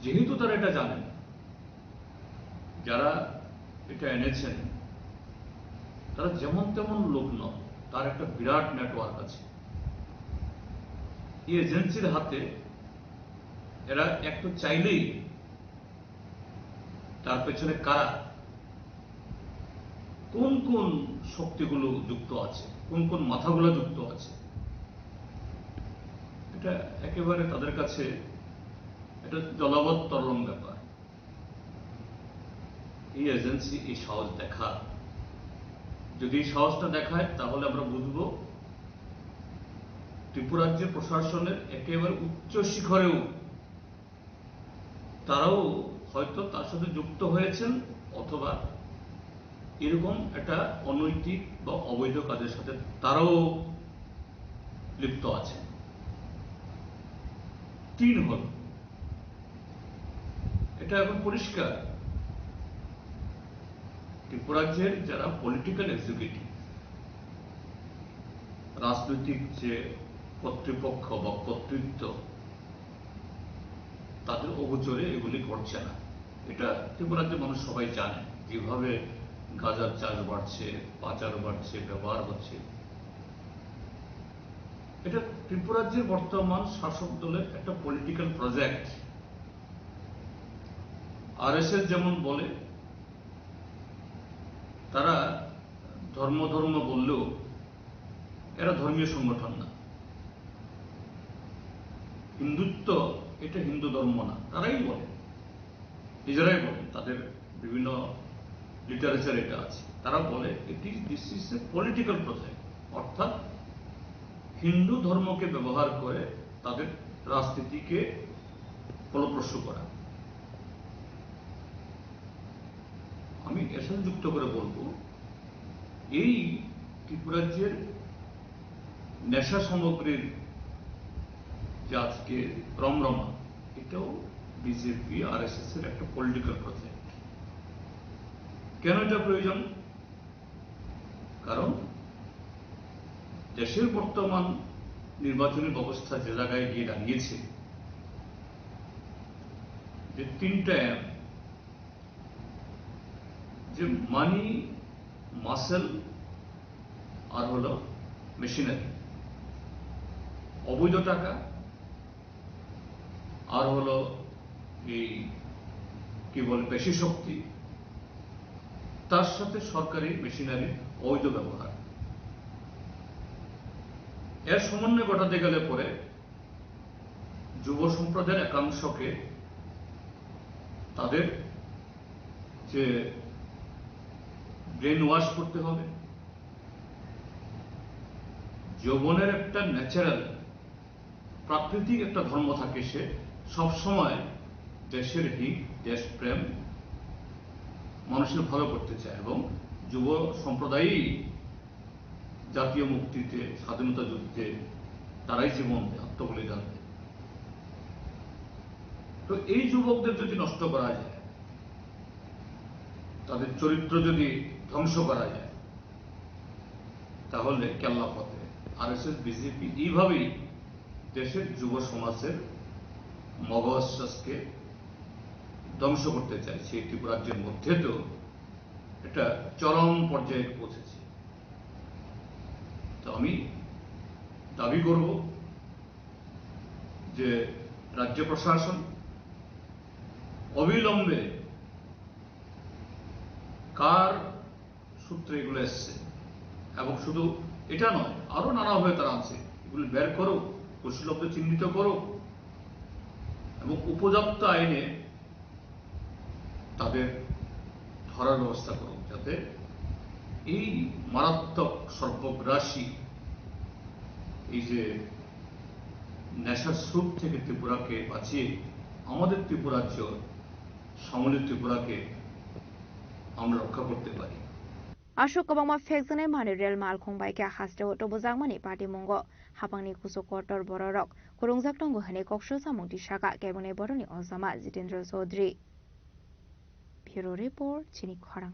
যেহেতু তারা এটা জানেন যারা এটা এনেছেন তারা যেমন তেমন লোক নয় তার একটা বিরাট নেটওয়ার্ক আছে এই এজেন্সির হাতে এরা একটু চাইলেই তার পেছনে কারা কোন কোন শক্তিগুলো যুক্ত আছে কোন কোন মাথাগুলো যুক্ত আছে এটা একেবারে তাদের কাছে এটা জলাবদ্ধতরল ব্যাপার এই এজেন্সি এই সাহস দেখা যদি এই সাহসটা দেখায় তাহলে আমরা বুঝব ত্রিপুরাজ্যের প্রশাসনের একেবারে উচ্চ শিখরেও তারাও হয়তো তার সাথে যুক্ত হয়েছেন অথবা এরকম একটা অনৈতিক বা অবৈধ কাজের সাথে তারাও লিপ্ত আছে তিন হল এটা এখন পরিষ্কার ত্রিপুরাজ্যের যারা পলিটিক্যাল এক্সিকিউটিভ রাজনৈতিক যে কর্তৃপক্ষ বা কর্তৃত্ব তাদের অগোচরে এগুলি ঘটছে না এটা ত্রিপুরাজ্যের মানুষ সবাই জানে যেভাবে গাঁজার চাষ বাড়ছে পাচার বাড়ছে ব্যবহার হচ্ছে এটা ত্রিপুরাজ্যের বর্তমান শাসক দলের একটা পলিটিক্যাল প্রজেক্ট আরএসএস যেমন বলে তারা ধর্ম বললেও এরা ধর্মীয় সংগঠন না হিন্দুত্ব এটা হিন্দু ধর্ম না তারাই বলে নিজেরাই বলে তাদের বিভিন্ন লিটারেচার এটা আছে তারা বলে this is a political project অর্থাৎ হিন্দু ধর্মকে ব্যবহার করে তাদের রাজনীতিকে ফলপ্রসূ করা। আমি এর সাথে যুক্ত করে বলবো, এই ত্রিপুরাজ্যের নেশা সামগ্রীর যে আজকে রমরমা, এটাও বিজেপি RSS এর একটা পলিটিক্যাল প্রজেক্ট। কেন এটা প্রয়োজন? কারণ দেশের বর্তমান নির্বাচনী ব্যবস্থা যে জায়গায় গিয়ে দাঁড়িয়েছে, যে 3টা M, যে মানি, মাসেল আর হলো মেশিনারি, অবৈধ টাকা আর হলো এই কি বলে পেশি শক্তি, তার সাথে সরকারি মেশিনারির অবৈধ ব্যবহার, এর সমন্বয় ঘটাতে গেলে পরে যুব সম্প্রদায়ের একাংশকে তাদের যে ব্রেন ওয়াশ করতে হবে। যৌবনের একটা ন্যাচারাল প্রাকৃতিক একটা ধর্ম থাকে, সে সবসময় দেশের হিত, দেশপ্রেম, মানুষের ভালো করতে চায়, এবং যুব সম্প্রদায়ই জাতীয় মুক্তিতে, স্বাধীনতা যুদ্ধে তারাই জীবন দেয়, আত্মবলিদান দেয়। তো এই যুবকদের যদি নষ্ট করা যায়, তাদের চরিত্র যদি ধ্বংস করা যায়, তাহলে কেল্লা পথে RSS বিজেপি এইভাবেই দেশের যুব সমাজের মগজকে ধ্বংস করতে চাইছে। এই ত্রিপুরাজ্যের মধ্যে তো এটা চরম পর্যায়ে পৌঁছেছে। তো আমি দাবি করব যে রাজ্য প্রশাসন অবিলম্বে কার সূত্রে এগুলো এসছে, এবং শুধু এটা নয়, আরো নানাভাবে তারা আনছে, এগুলো বের করো, কুশলব্ধ চিহ্নিত করো, এবং উপযুক্ত আইনে তাদের ধরার ব্যবস্থা করো, যাতে এই মারাত্মক সর্বগ্রাসী এই যে নেশার স্রোত থেকে ত্রিপুরাকে বাঁচিয়ে আমাদের ত্রিপুরাজ্য সমলিত ত্রিপুরাকে আমরা রক্ষা করতে পারি। Ashok kabangma fekjane mani real mal khongbai ke haste oto bojangmani party mongo hapangni kuso kotor bororok kurungjak tongo hane koksho samung tisaka kebone boroni ozama Jitendra Chaudhary. Bureau report chini khorang.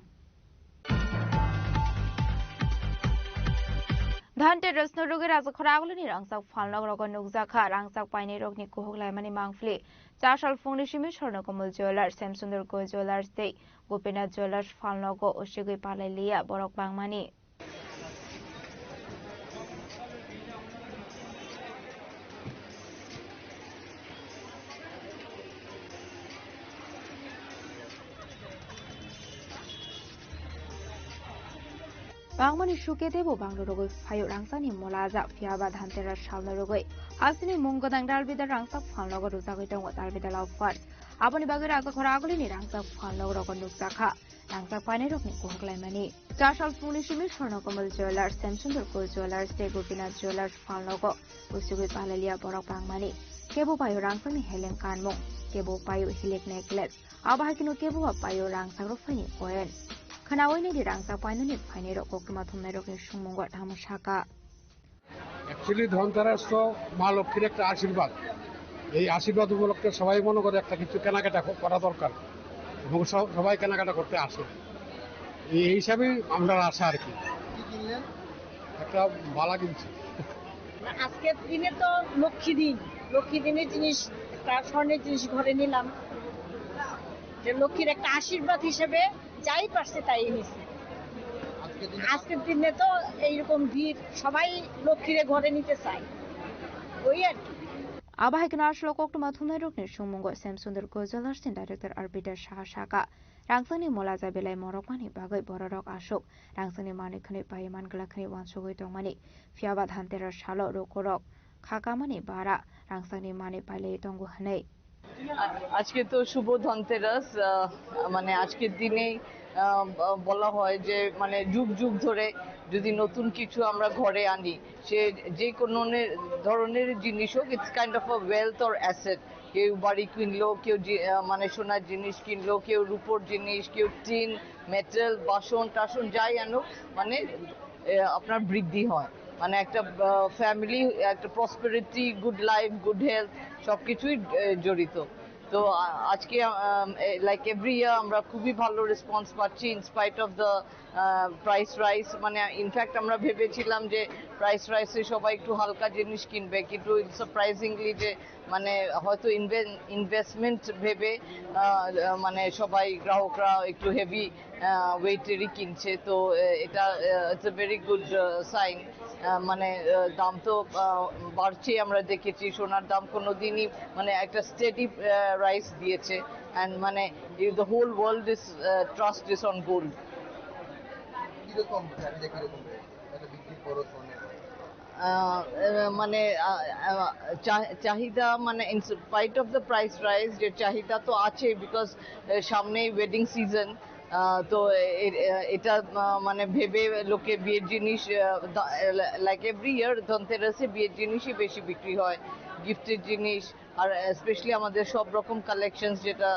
Dhanteras nurugi raja khoragulini rangsak phalnog rogon nukjaka rangsak paini rogni kuhoklaimani mangfli Chashal Fungni Shimi Swarnakomal Jewelers Samsundar Go Jewelers Day Gopinath Jewelers Phalnogo Oshigui Palailia Borok Bangmani Bangmani Shuke Debo Banglorogoi Fayo Rangsani Molaja Fiaba Dhanteras Shalnorogoi Asini Mungodang Dalbida Rangsak Phalnogo Ruzagitang Dalbida Laufat Aboni Bagi Raja Khoragulini Rangsak Phalnogo Nukjaka Rangsak Painirokni Kuhoklaimani Chashal Fungni Shimi Swarnakomal Jewelers Samsundar Go Jewelers Day Gopinath Jewelers Phalnogo Oshigui Palailia Borok Bangmani Kebo Payo Rangsani Helen Kanmung Kebo Payo Hilik Necklace Abahakino Kebo Payo Rangsak Rufani Koen Kanawini di rangsak painani painero kokluma thumnerok ni sungmongwa dhamusaka actually Dhanteras তো মা লক্ষ্মীর একটা আশীর্বাদ। এই আশীর্বাদ উপলক্ষে সবাই মনে করে একটা কিছু কেনাকাটা করা দরকার, এবং সবাই কেনাকাটা করতে আসে। এই হিসাবে আমরা আসা আর কি, একটা বালা কিনছি। আজকের দিনে তো লক্ষ্মী দিনের জিনিস, একটা স্বর্ণের জিনিস ঘরে নিলাম, যে লক্ষ্মীর একটা আশীর্বাদ হিসেবে যাই পারছে তাই এনেছে। আজকের দিনে তো এইরকম ভিড়, সবাই লক্ষ্মীরে ঘরে নিতে চায়, ওই আর কি। Abahikna Ashlok Oktuma Thumnerok ni Sungmongo Samsundar Go Jewelers Director Arbiter Shaka Rangsani Molaja Belai Morokmani Bagai Bororok Ashok Rangsani Manikhani Payaman Glakhani Wansogoi Tongmani Fiaba Dhanteras Shalo Rokorok Khakamani Bara Rangsani Mani Pailei Tongo Hanei আজকে তো শুভ ধনতেরাস, মানে আজকের দিনে বলা হয় যে মানে যুগ যুগ ধরে যদি নতুন কিছু আমরা ঘরে আনি, সে যে কোনো ধরনের জিনিস হোক, it's kind of a wealth or asset. কেউ বাড়ি কিনলো, কেউ মানে সোনার জিনিস কিনলো, কেউ রূপোর জিনিস, কেউ টিন, মেটাল, বাসন টাসন যাই আনো, মানে আপনার বৃদ্ধি হয়, মানে একটা ফ্যামিলি, একটা prosperity, good life, good health সবকিছুই জড়িত। তো আজকে লাইক এভরি ইয়ার আমরা খুবই ভালো রেসপন্স পাচ্ছি in spite of the price rise. মানে ইনফ্যাক্ট আমরা ভেবেছিলাম যে প্রাইস রাইসে সবাই একটু হালকা জিনিস কিনবে, কিন্তু সারপ্রাইজিংলি যে মানে হয়তো ইনভেস্টমেন্ট ভেবে মানে সবাই গ্রাহকরা একটু হেভি ওয়েটেরই কিনছে। তো এটা it's a very good sign. মানে দাম তো বাড়ছে, আমরা দেখেছি সোনার দাম কোনো দিনই মানে একটা স্টেডি রাইস দিয়েছে, অ্যান্ড মানে the whole world is trust is on gold. মানে চাহিদা মানে in spite of the price rise, যে চাহিদা তো আছে, বিকজ সামনেই ওয়েডিং সিজন। তো এটা মানে ভেবে লোকে বিয়ের জিনিস, লাইক এভরি ইয়ার ধনতেরাসে বিয়ের জিনিসই বেশি বিক্রি হয়, গিফটের জিনিস, আর স্পেশালি আমাদের সব রকম কালেকশনস, যেটা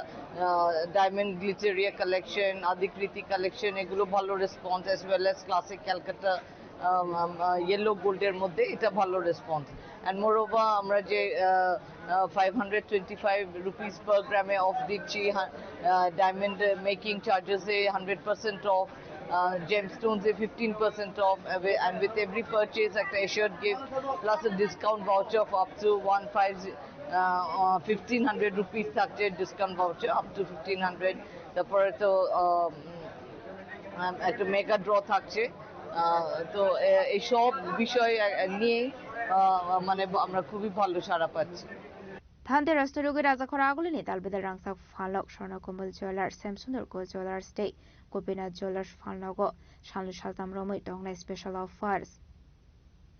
ডায়মন্ড গ্লিটারিয়া কালেকশন, আদিকৃতি কালেকশন, এগুলো ভালো response, as well as classic Calcutta yellow গোল্ডের মধ্যে এটা ভালো রেসপন্স। অ্যান্ড মোরওভার আমরা যে 525 রুপিস পার গ্রামে অফ দিচ্ছি, ডায়মন্ড মেকিং চার্জেসে 100% off, gemstones 15% off, and with every purchase একটা assured gift plus a discount voucher of up to 1500 rupees থাকছে, ডিসকাউন্ট ভাউচার আপ টু 1500। তারপরে তো একটা মেগা ড্র থাকছে। তো এই সব বিষয় নিয়ে মানে আমরা খুবই ভালো সাড়া পাচ্ছি। ধানতেরাস তরুগী রাজাখরা আগলিনি তালবেদার রাংসাক ফালক স্বর্ণকমল জুয়েলার্স, স্যামসুন্দরগো জুয়েলার্স ডে, গোপীনাথ জুয়েলার্স ফালনগো সালু সালতাম রमै টংনাই স্পেশাল অফার্স।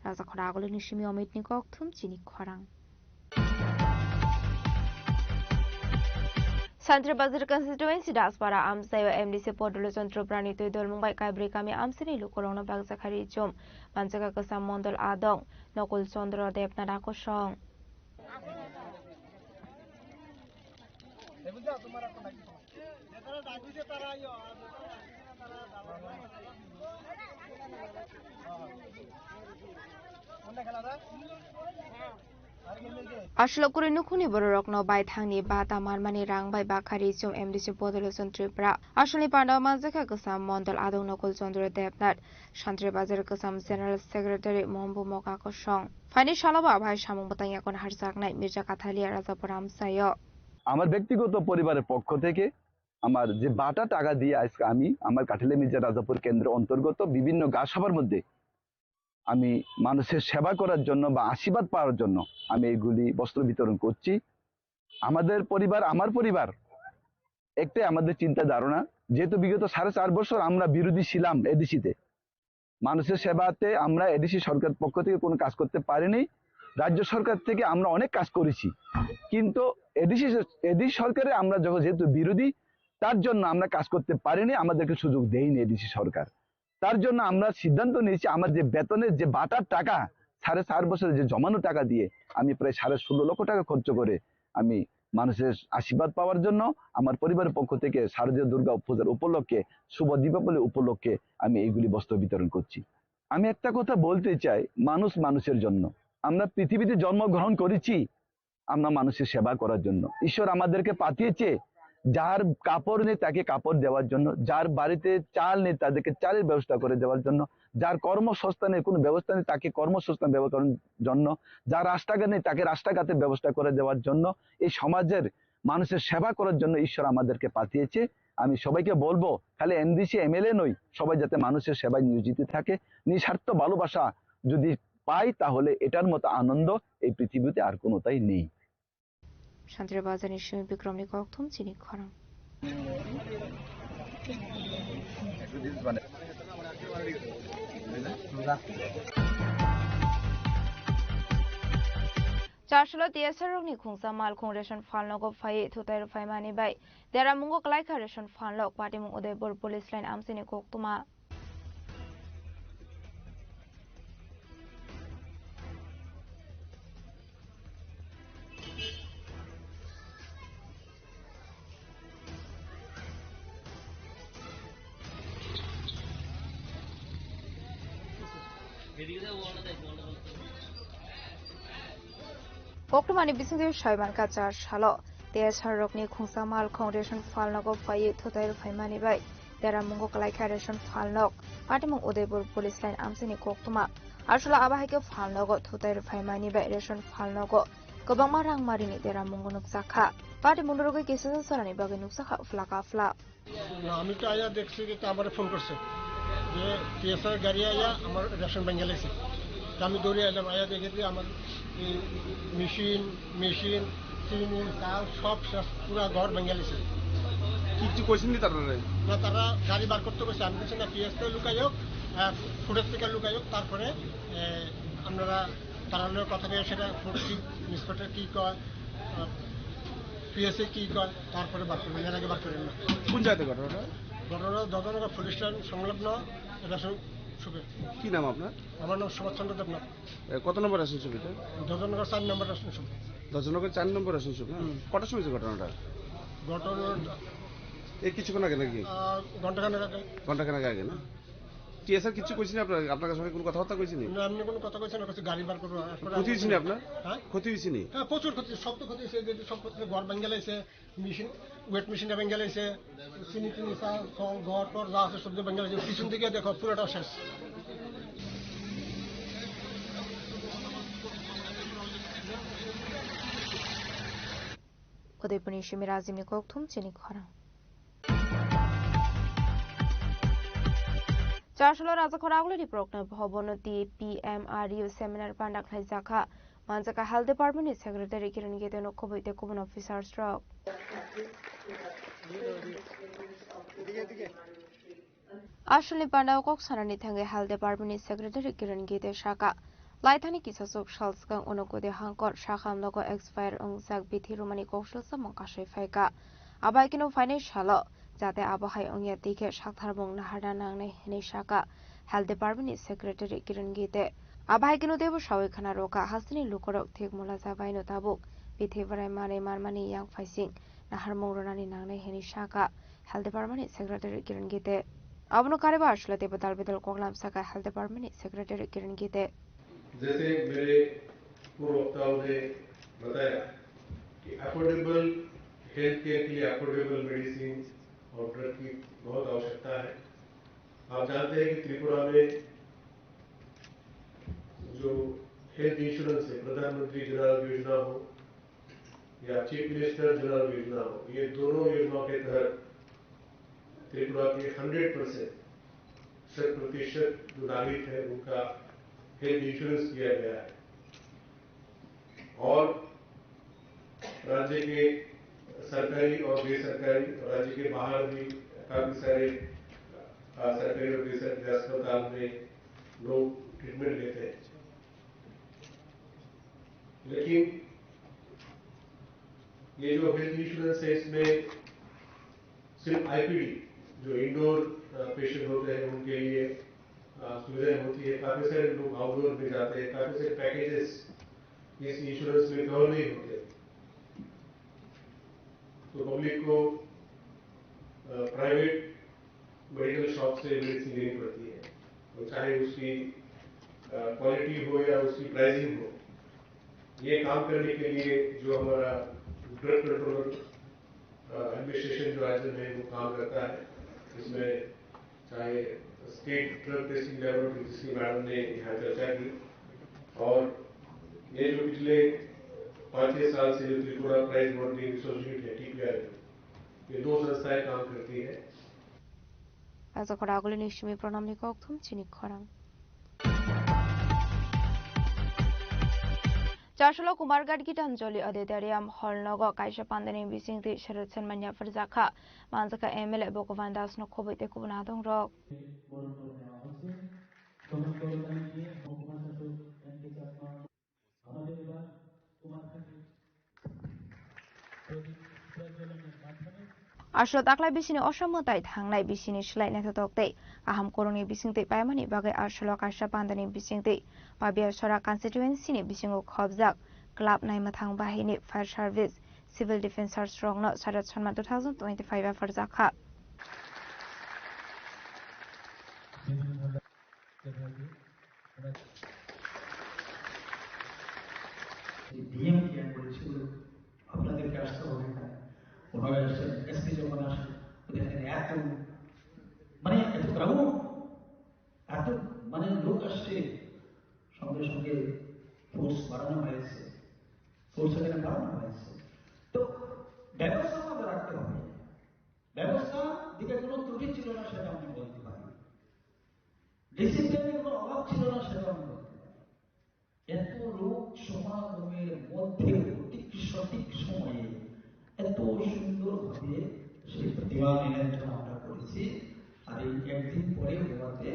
রাজাখরা আগলিনি সিমি অমিতনি ককথুম চিনি খরাং। সান্ত্রিবাজার কনস্টিটুয়েন্সি দাসপাড়া আমসায় এমডিসি পদলচন্দ্র প্রাণী তৈ দল মুম্বাই কাইব্রি কামি আমসিনি লুকলংনা বাগজাখারি জম মানজাকা কসাম মন্ডল আদং নকুল চন্দ্র দেবনাথ আকর্ষণ। Ashlokuri nukuni borokno bai thangni ba tamarmani rang bai bakhari chom MDC Podolochon Tripura Ashli Panda Manjaka Kasam Mondal Adong Nokul Chandra Debnath Shantri Bazar Kasam General Secretary Mombu Mokako Song Fani Shalaba Bhai Shamung Batang এখন হারসাক নাই মির্জা কাথালিয়া রাজাপুর আমসায়। আমার ব্যক্তিগত পরিবারের পক্ষ থেকে আমার যে বাটা টাকা দিয়ে আজকে আমি আমার কাঠালিয়া মির্জা রাজাপুর কেন্দ্রের অন্তর্গত বিভিন্ন গাছসভার মধ্যে আমি মানুষের সেবা করার জন্য বা আশীর্বাদ পাওয়ার জন্য আমি এইগুলি বস্ত্র বিতরণ করছি। আমাদের পরিবার, আমার পরিবার একটাই আমাদের চিন্তা ধারণা, যেহেতু বিগত 4.5 বছর আমরা বিরোধী ছিলাম এডিসিতে, মানুষের সেবাতে আমরা এডিসি সরকার পক্ষ থেকে কোনো কাজ করতে পারিনি। রাজ্য সরকার থেকে আমরা অনেক কাজ করেছি, কিন্তু এডিসি সরকারে আমরা যখন যেহেতু বিরোধী, তার জন্য আমরা কাজ করতে পারিনি, আমাদেরকে সুযোগ দেয়নি এডিসি সরকার। তার জন্য আমরা সিদ্ধান্ত নিয়েছি আমার যে বেতনের যে বাটার টাকা 4.5 বছরের যে জমানো টাকা দিয়ে আমি প্রায় 16.5 লক্ষ টাকা খরচ করে আমি মানুষের আশীর্বাদ পাওয়ার জন্য আমার পরিবারের পক্ষ থেকে শারদীয় দুর্গা পূজার উপলক্ষে, শুভ দীপাবলি উপলক্ষে আমি এইগুলি বস্ত্র বিতরণ করছি। আমি একটা কথা বলতে চাই, মানুষ মানুষের জন্য। আমরা পৃথিবীতে জন্মগ্রহণ করেছি আমরা মানুষের সেবা করার জন্য। ঈশ্বর আমাদেরকে পাঠিয়েছে যার কাপড় নেই তাকে কাপড় দেওয়ার জন্য, যার বাড়িতে চাল নেই তাদেরকে চালের ব্যবস্থা করে দেওয়ার জন্য, যার কর্মসংস্থানের কোনো ব্যবস্থা নেই তাকে কর্মসংস্থান ব্যবস্থা করার জন্য, যার রাস্তাঘাট নেই তাকে রাস্তাঘাটের ব্যবস্থা করে দেওয়ার জন্য, এই সমাজের মানুষের সেবা করার জন্য ঈশ্বর আমাদেরকে পাঠিয়েছে। আমি সবাইকে বলবো, খালি এমডিসি এমএলএ নই, সবাই যাতে মানুষের সেবায় নিয়োজিত থাকে। নিঃস্বার্থ ভালোবাসা যদি পাই তাহলে এটার মতো আনন্দ এই পৃথিবীতে আর কোনোটাই নেই। শান্তির বাজার নিশ্চয় বিক্রমী ককথুম চিনি খরাং। চারশোলো টিএসআর রংনি খুংসা মাল খুং রেশন ফালনগো ফাই থুতাই ফাইমানি বাই দেরা মুঙ্গো ক্লাইকা রেশন ফালনক পার্টি মুং উদয়পুর পুলিশ লাইন আমসিনি কোকতুমা কোকতুমানি বিসিং সাইমান কা চার সালো টিএসআর রংনি খুংসা মাল খুং রেশন ফালনগো ফাই থুতাই ফাইমানি বাই দেরা মুঙ্গো ক্লাইকা রেশন ফালনক পার্টি মুং উদয়পুর পুলিশ লাইন আমসিনি কোকতুমা আসলে আবাহাইকে ফালনগো থুতাই ফাইমানি বাই রেশন ফালনগো गोबां रां मारिनि देरा मुंगो नुकसाखा पार्टी मुंडरगे केसेस सरानि बागे नुकसाखा फ्लाका फ्ला আমি তো আয়া দেখছি যে আমার ফোন করছে যে টিএসআর গাড়ি আয়া আমার রেশন ব্যাংকে লাইছে আমি দৌড়ে এলাম আয়া দেখেছি আমার মেশিন চিনি চাল সব শেষ পুরা ঘর ভেঙে লাইছে কিছু কইছেন নি তারা না তারা গাড়ি বার করতে কইছে আমি বলছি না টিএসআর লুকাই হোক ফুটেজ থেকে লুকাই হোক তারপরে আপনারা তারা কথা বলে সেটা ইন্সপেক্টর কি কয় পিএসএ কি কয় তারপরে বার করবেন এর আগে বার করেন না কোন জায়গাতে ঘটনাটা দদনগর পুলিশ স্টেশন সংলগ্ন রেশন সুপে কি নাম আপনার আমার নাম সুভাষ চন্দ্র দেবনাথ কত নম্বর রেশন সুবিধা দদনগর 4 নম্বর রেশন সুপে দদনগর 4 নম্বর রেশন সুপ না কটার সময় ঘটনাটা এই কিছুক্ষণ আগে নাকি ঘন্টাখানেক আগে না টিএসআর কিছু কইছেন আপনার সঙ্গে কোনো কথাবার্তা কইছেন না আমি কোনো কথা কইছেন না গাড়ি বার করব ক্ষতি হইছে আপনার ক্ষতি হইছে নি হ্যাঁ প্রচুর ক্ষতি সব তো ক্ষতি হইছে যে সব ক্ষতি ঘর ভেঙে লাইছে মেশিন ওয়েট মেশিনটা ভেঙে লাইছে চিনি চাল ঘর টর যা আছে সব ভেঙে লাইছে পিছন দিকে দেখো পুরোটা শেষ উদয়পুরনি শিমির আজিমনি কোকথুম চিনি খরা চারশোলো রাজাখরা আগুলি প্রজ্ঞা ভবন দি পিএমআরইউ সেমিনার পান্ডা খাইজাখা মানজাকা হেলথ ডিপার্টমেন্টনি সেক্রেটারি কিরণ গেতে নক্ষবইতে কুবন অফিসার স্ট্রক আসলে পান্ডা কক সানানি থাঙ্গে হেলথ ডিপার্টমেন্টনি সেক্রেটারি কিরণ গেতে শাখা লাইথানি কিসাসুক শালসকাং অনুকদে হাঙ্কর শাখাম লগো এক্সপায়ার অংজাক বিথি রোমানি কৌশলসা মঙ্কাশে ফাইকা আবাইকিনো ফাইনাল শালো যাতে আবহাই অংয়া দিকে সাকথারবং নাহারনা নাংনাই হেনি শাখা হেলথ ডিপার্টমেন্টনি সেক্রেটারি কিরণ গেতে আবহাইকিনো দেব সাওইখানা রোকা হাসিনি লুকরক ঠিক মোলা জাবাইনো তাবুক বিথি বারাই মারে মারমানি ইয়াং ফাইসিং নাহারমং রনানি নাংনাই হেনি শাখা हेल्थ डिपार्टमेंट सेक्रेटरी किरण गीते अबनो कार्यभार असले देवदाल बेदल कोगलाम शाखा हेल्थ डिपार्टमेंट सेक्रेटरी किरण गीते जैसे मेरे पूर्व वक्ताओं ने बताया कि अफोर्डेबल हेल्थ केयर के लिए अफोर्डेबल मेडिसिन और ड्रग की बहुत आवश्यकता है। आप जानते हैं कि त्रिपुरा में जो हेल्थ इंश्योरेंस है, प्रधानमंत्री जन आरोग्य योजना हो या चीफ मिनिस्टर जन आरोग्य योजना हो, ये दोनों योजनाओं के तहत त्रिपुरा के 100% जो नागरिक है उनका हेल्थ इंश्योरेंस किया गया है और राज्य के सरकारी और बेसरकारी राज्य के बाहर भी काफी सारे सरकारी और बेसरकारी अस्पताल में लोग ट्रीटमेंट लेते हैं। लेकिन ये जो हेल्थ इंश्योरेंस है इसमें सिर्फ आईपीडी जो इंडोर पेशेंट होते हैं उनके लिए सुविधाएं होती है। काफी सारे लोग आउटडोर में जाते हैं, काफी सारे पैकेजेस इस इंश्योरेंस में कवर नहीं होते, तो पब्लिक को प्राइवेट मेडिकल शॉप से मेडिसिन लेनी पड़ती है, और चाहे उसकी क्वालिटी हो या उसकी प्राइसिंग हो। ये काम करने के लिए जो हमारा ड्रग कंट्रोल एडमिनिस्ट्रेशन जो राज्य में वो काम करता है, इसमें चाहे स्टेट ड्रग टेस्टिंग लेबोरेटरी जिसकी मैडम ने यहाँ चर्चा की, और ये जो पिछले 5-6 साल से जो Tripura price monitoring research unit है TPR, ये 2 संस्थाएं काम करती है। ऐसा खरागुले निश्चिमी प्रणाम निकोक तुम चिनी खरांग चारशोलो कुमारघाट की अंजलि अदेदारियाम हॉलनगो काइशा पांदनी बिसिंगति शरद सन्मान्या फरजाखा मानजका एमएलए भगवान दास न खोबैते कुबनादों रक Aslo taklai bisini osamotai thangnai bisini slai nathotokte aham koroni bisingte paimani bagai aslo kaisa pandani bisingte pabia sora constituency ni bisingo khobjak club nai mathang bahini fire service civil defenders rongno sarat sanman 2025 farjakha DM কি বলেছিল আপনাদের কাছে হবে না ওনারা SP যখন আসে দেখেন এত মানে এত ক্রাউড এত মানে লোক আসছে সঙ্গে সঙ্গে ফোর্স বাড়ানো হয়েছে ফোর্স এখানে বাড়ানো হয়েছে তো ব্যবস্থা আমাদের রাখতে হবে ব্যবস্থা দিকে কোনো ত্রুটি ছিল না সেটা আমি বলতে পারি ডিসিপ্লিনের কোনো অভাব ছিল না সেটা আমি বলতে পারি এত লোক সমাগমের মধ্যে সঠিক সময়ে এত সুন্দরভাবে সেই প্রতিমা নিয়ন্ত্রণ আমরা করেছি আর এই একদিন পরে হওয়াতে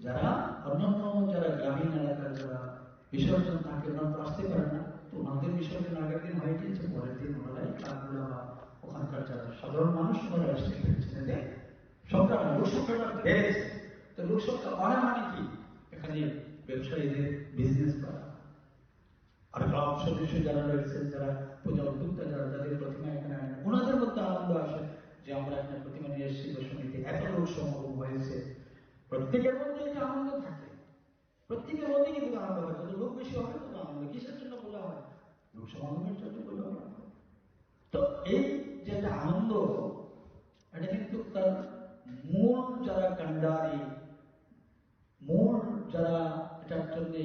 যারা অন্যান্য যারা গ্রামীণ এলাকার যারা বিসর্জন থাকে ওনারা আসতে পারে না তো ওনাদের বিসর্জন আগের দিন হয়ে গিয়েছে পরের দিন ওনারাই ক্লাবগুলো বা ওখানকার যারা সাধারণ মানুষ ওনারা আসতে পেরেছেন সংখ্যা লোকসংখ্যাটা বেড়েছে তো লোকসংখ্যা বাড়া মানে কি এখানে ব্যবসায়ীদের বিজনেস করা আর ক্লাব সদস্য যারা রয়েছেন যারা পূজা উদ্যোক্তা যারা যাদের প্রতিমা এখানে আনেন ওনাদের মধ্যে আনন্দ আসে যে আমরা এখানে প্রতিমা নিয়ে এসেছি দশমীতে এত লোক সমাগম হয়েছে প্রত্যেকের মধ্যে একটা আনন্দ থাকে প্রত্যেকের মধ্যে কিন্তু আনন্দ হয় যত লোক বেশি হবে তত আনন্দ কিসের জন্য বলা হয় লোক সমাগমের জন্য বলা হয় তো এই যে একটা আনন্দ এটা কিন্তু তার মূল যারা কান্ডারি মূল যারা এটার জন্য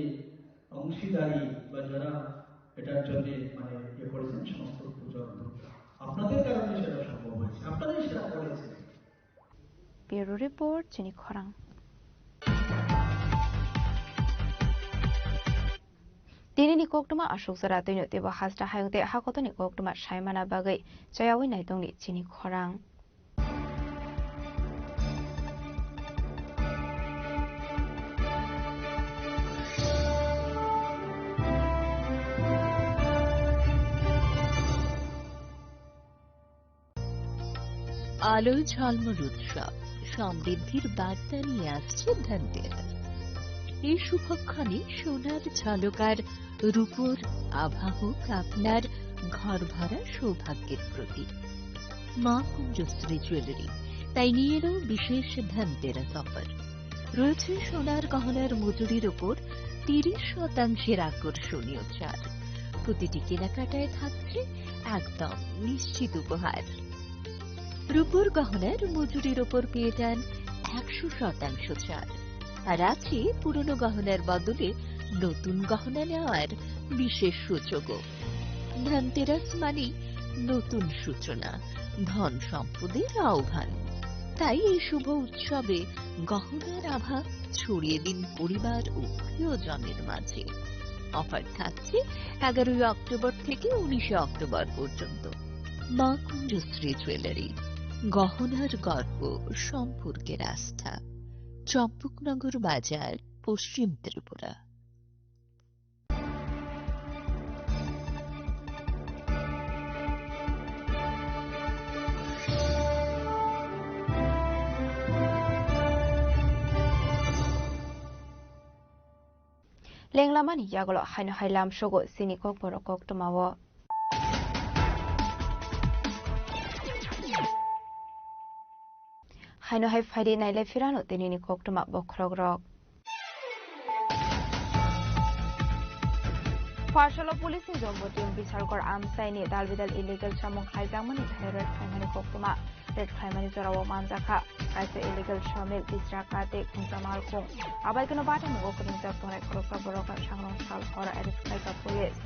অংশীদারি বা যারা এটার জন্য মানে ইয়ে করেছেন সমস্ত পূজার আপনাদের কারণে সেটা সম্ভব হয়েছে আপনাদের সেটা করেছে ব্যুরো রিপোর্ট চিনি খরাং Dini koktuma asuk sara tino tiba hasta hayungte hakotoni koktuma shaimana bagai chayawi naitongni chini khorang. আলো ঝলমল উৎসব সমৃদ্ধির বার্তা নিয়ে আসছে ধনতেরাস এই শুভক্ষণে সোনার ঝলকার রূপোর আভা হোক আপনার ঘর ভরা সৌভাগ্যের প্রতীক মা কুঞ্জশ্রী জুয়েলারি তাই নিয়ে এলো বিশেষ ধনতেরাস অফার রয়েছে সোনার গহনার মজুরির উপর 30% আকর্ষণীয় ছাড় প্রতিটি কেনাকাটায় থাকছে একদম নিশ্চিত উপহার রূপোর গহনার মজুরির উপর পেয়ে যান 100% ছাড় আর আছে পুরনো গহনার বদলে নতুন গহনা নেওয়ার বিশেষ সুযোগও ধনতেরাস মানে নতুন সূচনা ধন সম্পদের আহ্বান তাই এই শুভ উৎসবে গহনার আভা ছড়িয়ে দিন পরিবার ও প্রিয়জনের মাঝে অফার থাকছে 11 অক্টোবর থেকে 19 অক্টোবর পর্যন্ত মা কুঞ্জশ্রী জুয়েলারি গহনার গর্ব সম্পর্কের আস্থা চম্পকনগর বাজার পশ্চিম Tripura Lenglamani yagolo haino hailam shogo sinikok borokok tumawo haino hai faidi naile firano tenini koktuma bokrogrok Parshalo police ni jombo team bisarkor amsaini dalbidal illegal chamong haijamani thyroid khaimani koktuma red khaimani jorawo manjaka kaise illegal shamil bisrakate kunjamal kong abai kono bata mugo kuning jak tonai khorokka boroka sangrong sal hora arrest kaika police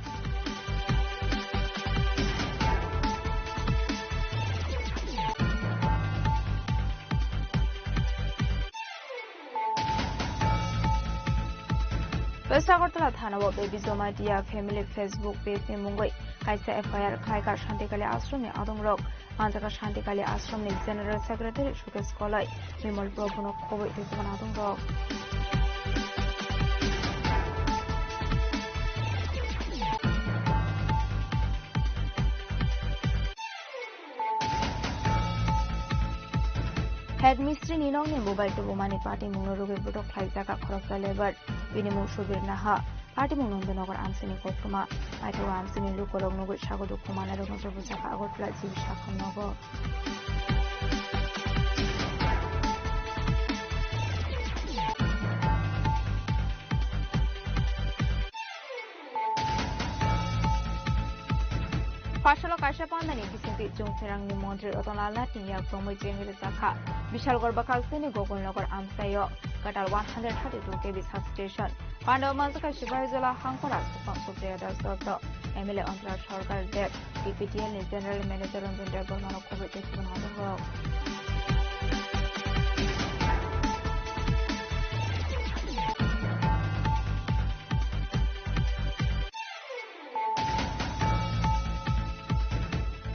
Agartala Thanawo Baby Zoma Dia Family Facebook page ni mungoi kaisa FIR Khaikar Shantikali Ashram ni Adongrok Manjaka Shantikali Ashram ni General Secretary Shukesh Kolai Bimal Prabhuno Khoboi Tisban Adongrok Head Mystery Ninong ni mobile to Bomani Party Munorugi Budok Klaizaka Korokta Lever, Vinimu Shubir Naha, Party Munondonogar Amsini Kokuma, Aito Amsini Lukolog Nogu Shagodu Kumana Rogotobusaka Agotla Zibishaka Nogo. Fasalo Kaisha Pandani Kisinti Jungserang ni Montri Otonala Tinya Promo Jengri Zaka, Vishal Gorbakal Sini Gogol Nogar Amsayo, Katal 132 kV substation, Pando Mazaka Shibazola Hankora, Supriya Soto, Emile Ontla Shorkar Deb, DPTL General Manager on the Debonano COVID 19.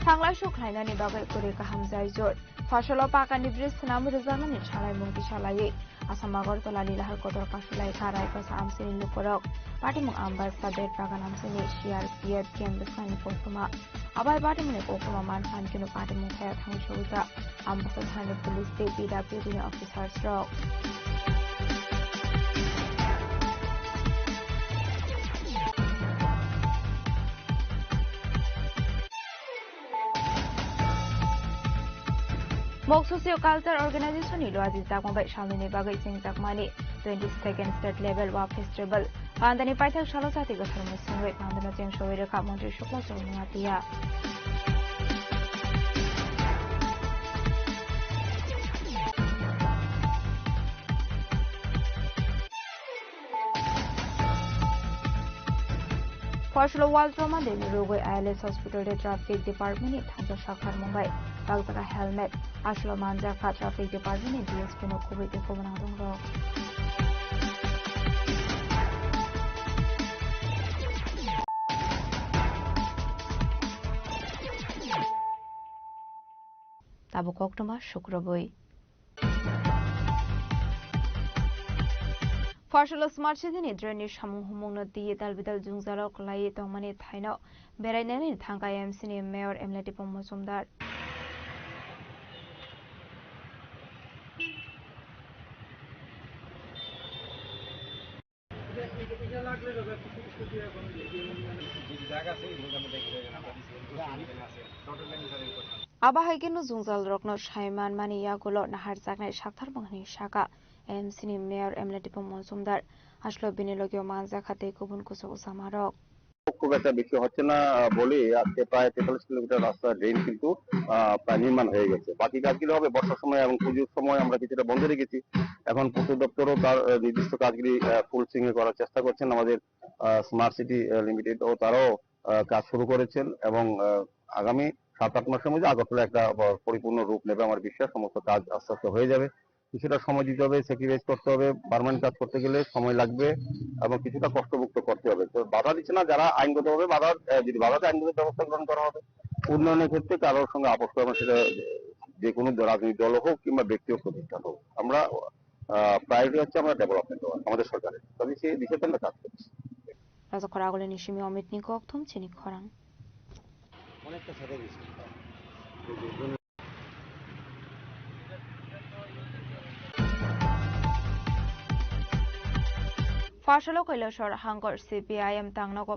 Tangla Shuklaina ni bagai Kureka Hamzai Jor, Fashala Pakani Bris Namu Zaman in Shalai Mungi Shalai, Asamagor Tolani Lahar Kotor Kashulai Karai Kas Amsin Lukorok, Patimung Ambar Sabet Pagan Amsini, Shiar Pier Kiem the Sani Kokuma, Abai Patimung Okuma Man Hankino Patimung Kaya Hangshoza, Ambassador Police State PWD Officers Rock. Mok Socio-Culture Organization ni Luazi Zakmbai Shalini Bagai Sing Zakmani 22nd State Level Wa Festival Pandani Paithak Shalosati Gathar Musungwe Pandana Jeng Showere Ka Montri Shukla Sorungatia Fashala Waldroma de Rogoi ILS Hospital de Traffic Department ni Thanja Shakhar Mumbai Bagzaka Helmet Ashlo Manjaka Traffic Department ni DSP no Covid ko banadong ro Tabo Koktoma Shukraboi Fashala Smart City ni Drainage Hamung Humung no Di Dalbidal Jungzalo Klai Tongmani Thaino Berainani Thangka MC ni Mayor Emleti Pomosumdar Abahagino Zungzal Rokno Shaiman Mani Yagulo Nahar Zaknai Shaktar Bangni Shaka MC ni Mayor Emleti Pomosumdar Ashlo Binilogio Manza Khate Kubun Kuso Samarok খুব একটা বেশি হচ্ছে না বলে আজকে প্রায় 43 kilometre রাস্তা drain কিন্তু প্রায় নির্মাণ হয়ে গেছে বাকি কাজগুলো হবে বর্ষার সময় এবং পুজোর সময় আমরা কিছুটা বন্ধ রেখেছি এখন পূর্ত দপ্তরও তার নির্দিষ্ট কাজগুলি ফুল সুইং করার চেষ্টা করছেন আমাদের স্মার্ট সিটি লিমিটেড ও তারাও কাজ শুরু করেছেন এবং আগামী 7-8 মাসের মধ্যে আগরতলা একটা পরিপূর্ণ রূপ নেবে আমার বিশ্বাস সমস্ত কাজ আস্তে আস্তে হয়ে যাবে কিছুটা সময় দিতে হবে স্যাক্রিফাইস করতে হবে পার্মানেন্ট কাজ করতে গেলে সময় লাগবে এবং কিছুটা কষ্টভুক্ত করতে হবে তো বাধা দিচ্ছে না যারা আইনগতভাবে বাধা যদি বাধাতে আইনগত ব্যবস্থা গ্রহণ করা হবে উন্নয়নের ক্ষেত্রে কারোর সঙ্গে আপোষ করা সেটা যে কোনো রাজনৈতিক দল হোক কিংবা ব্যক্তিগত প্রতিষ্ঠান হোক আমরা প্রায়োরিটি হচ্ছে আমরা ডেভেলপমেন্ট আমাদের সরকারের তবে সেই দিকে আমরা কাজ করছি রাজকরাগলে নিশিমি অমিত নিকক থম চিনি খরাং অনেকটা ছেড়ে গেছে Fashala Kailashor Hangor CPIM Tangnago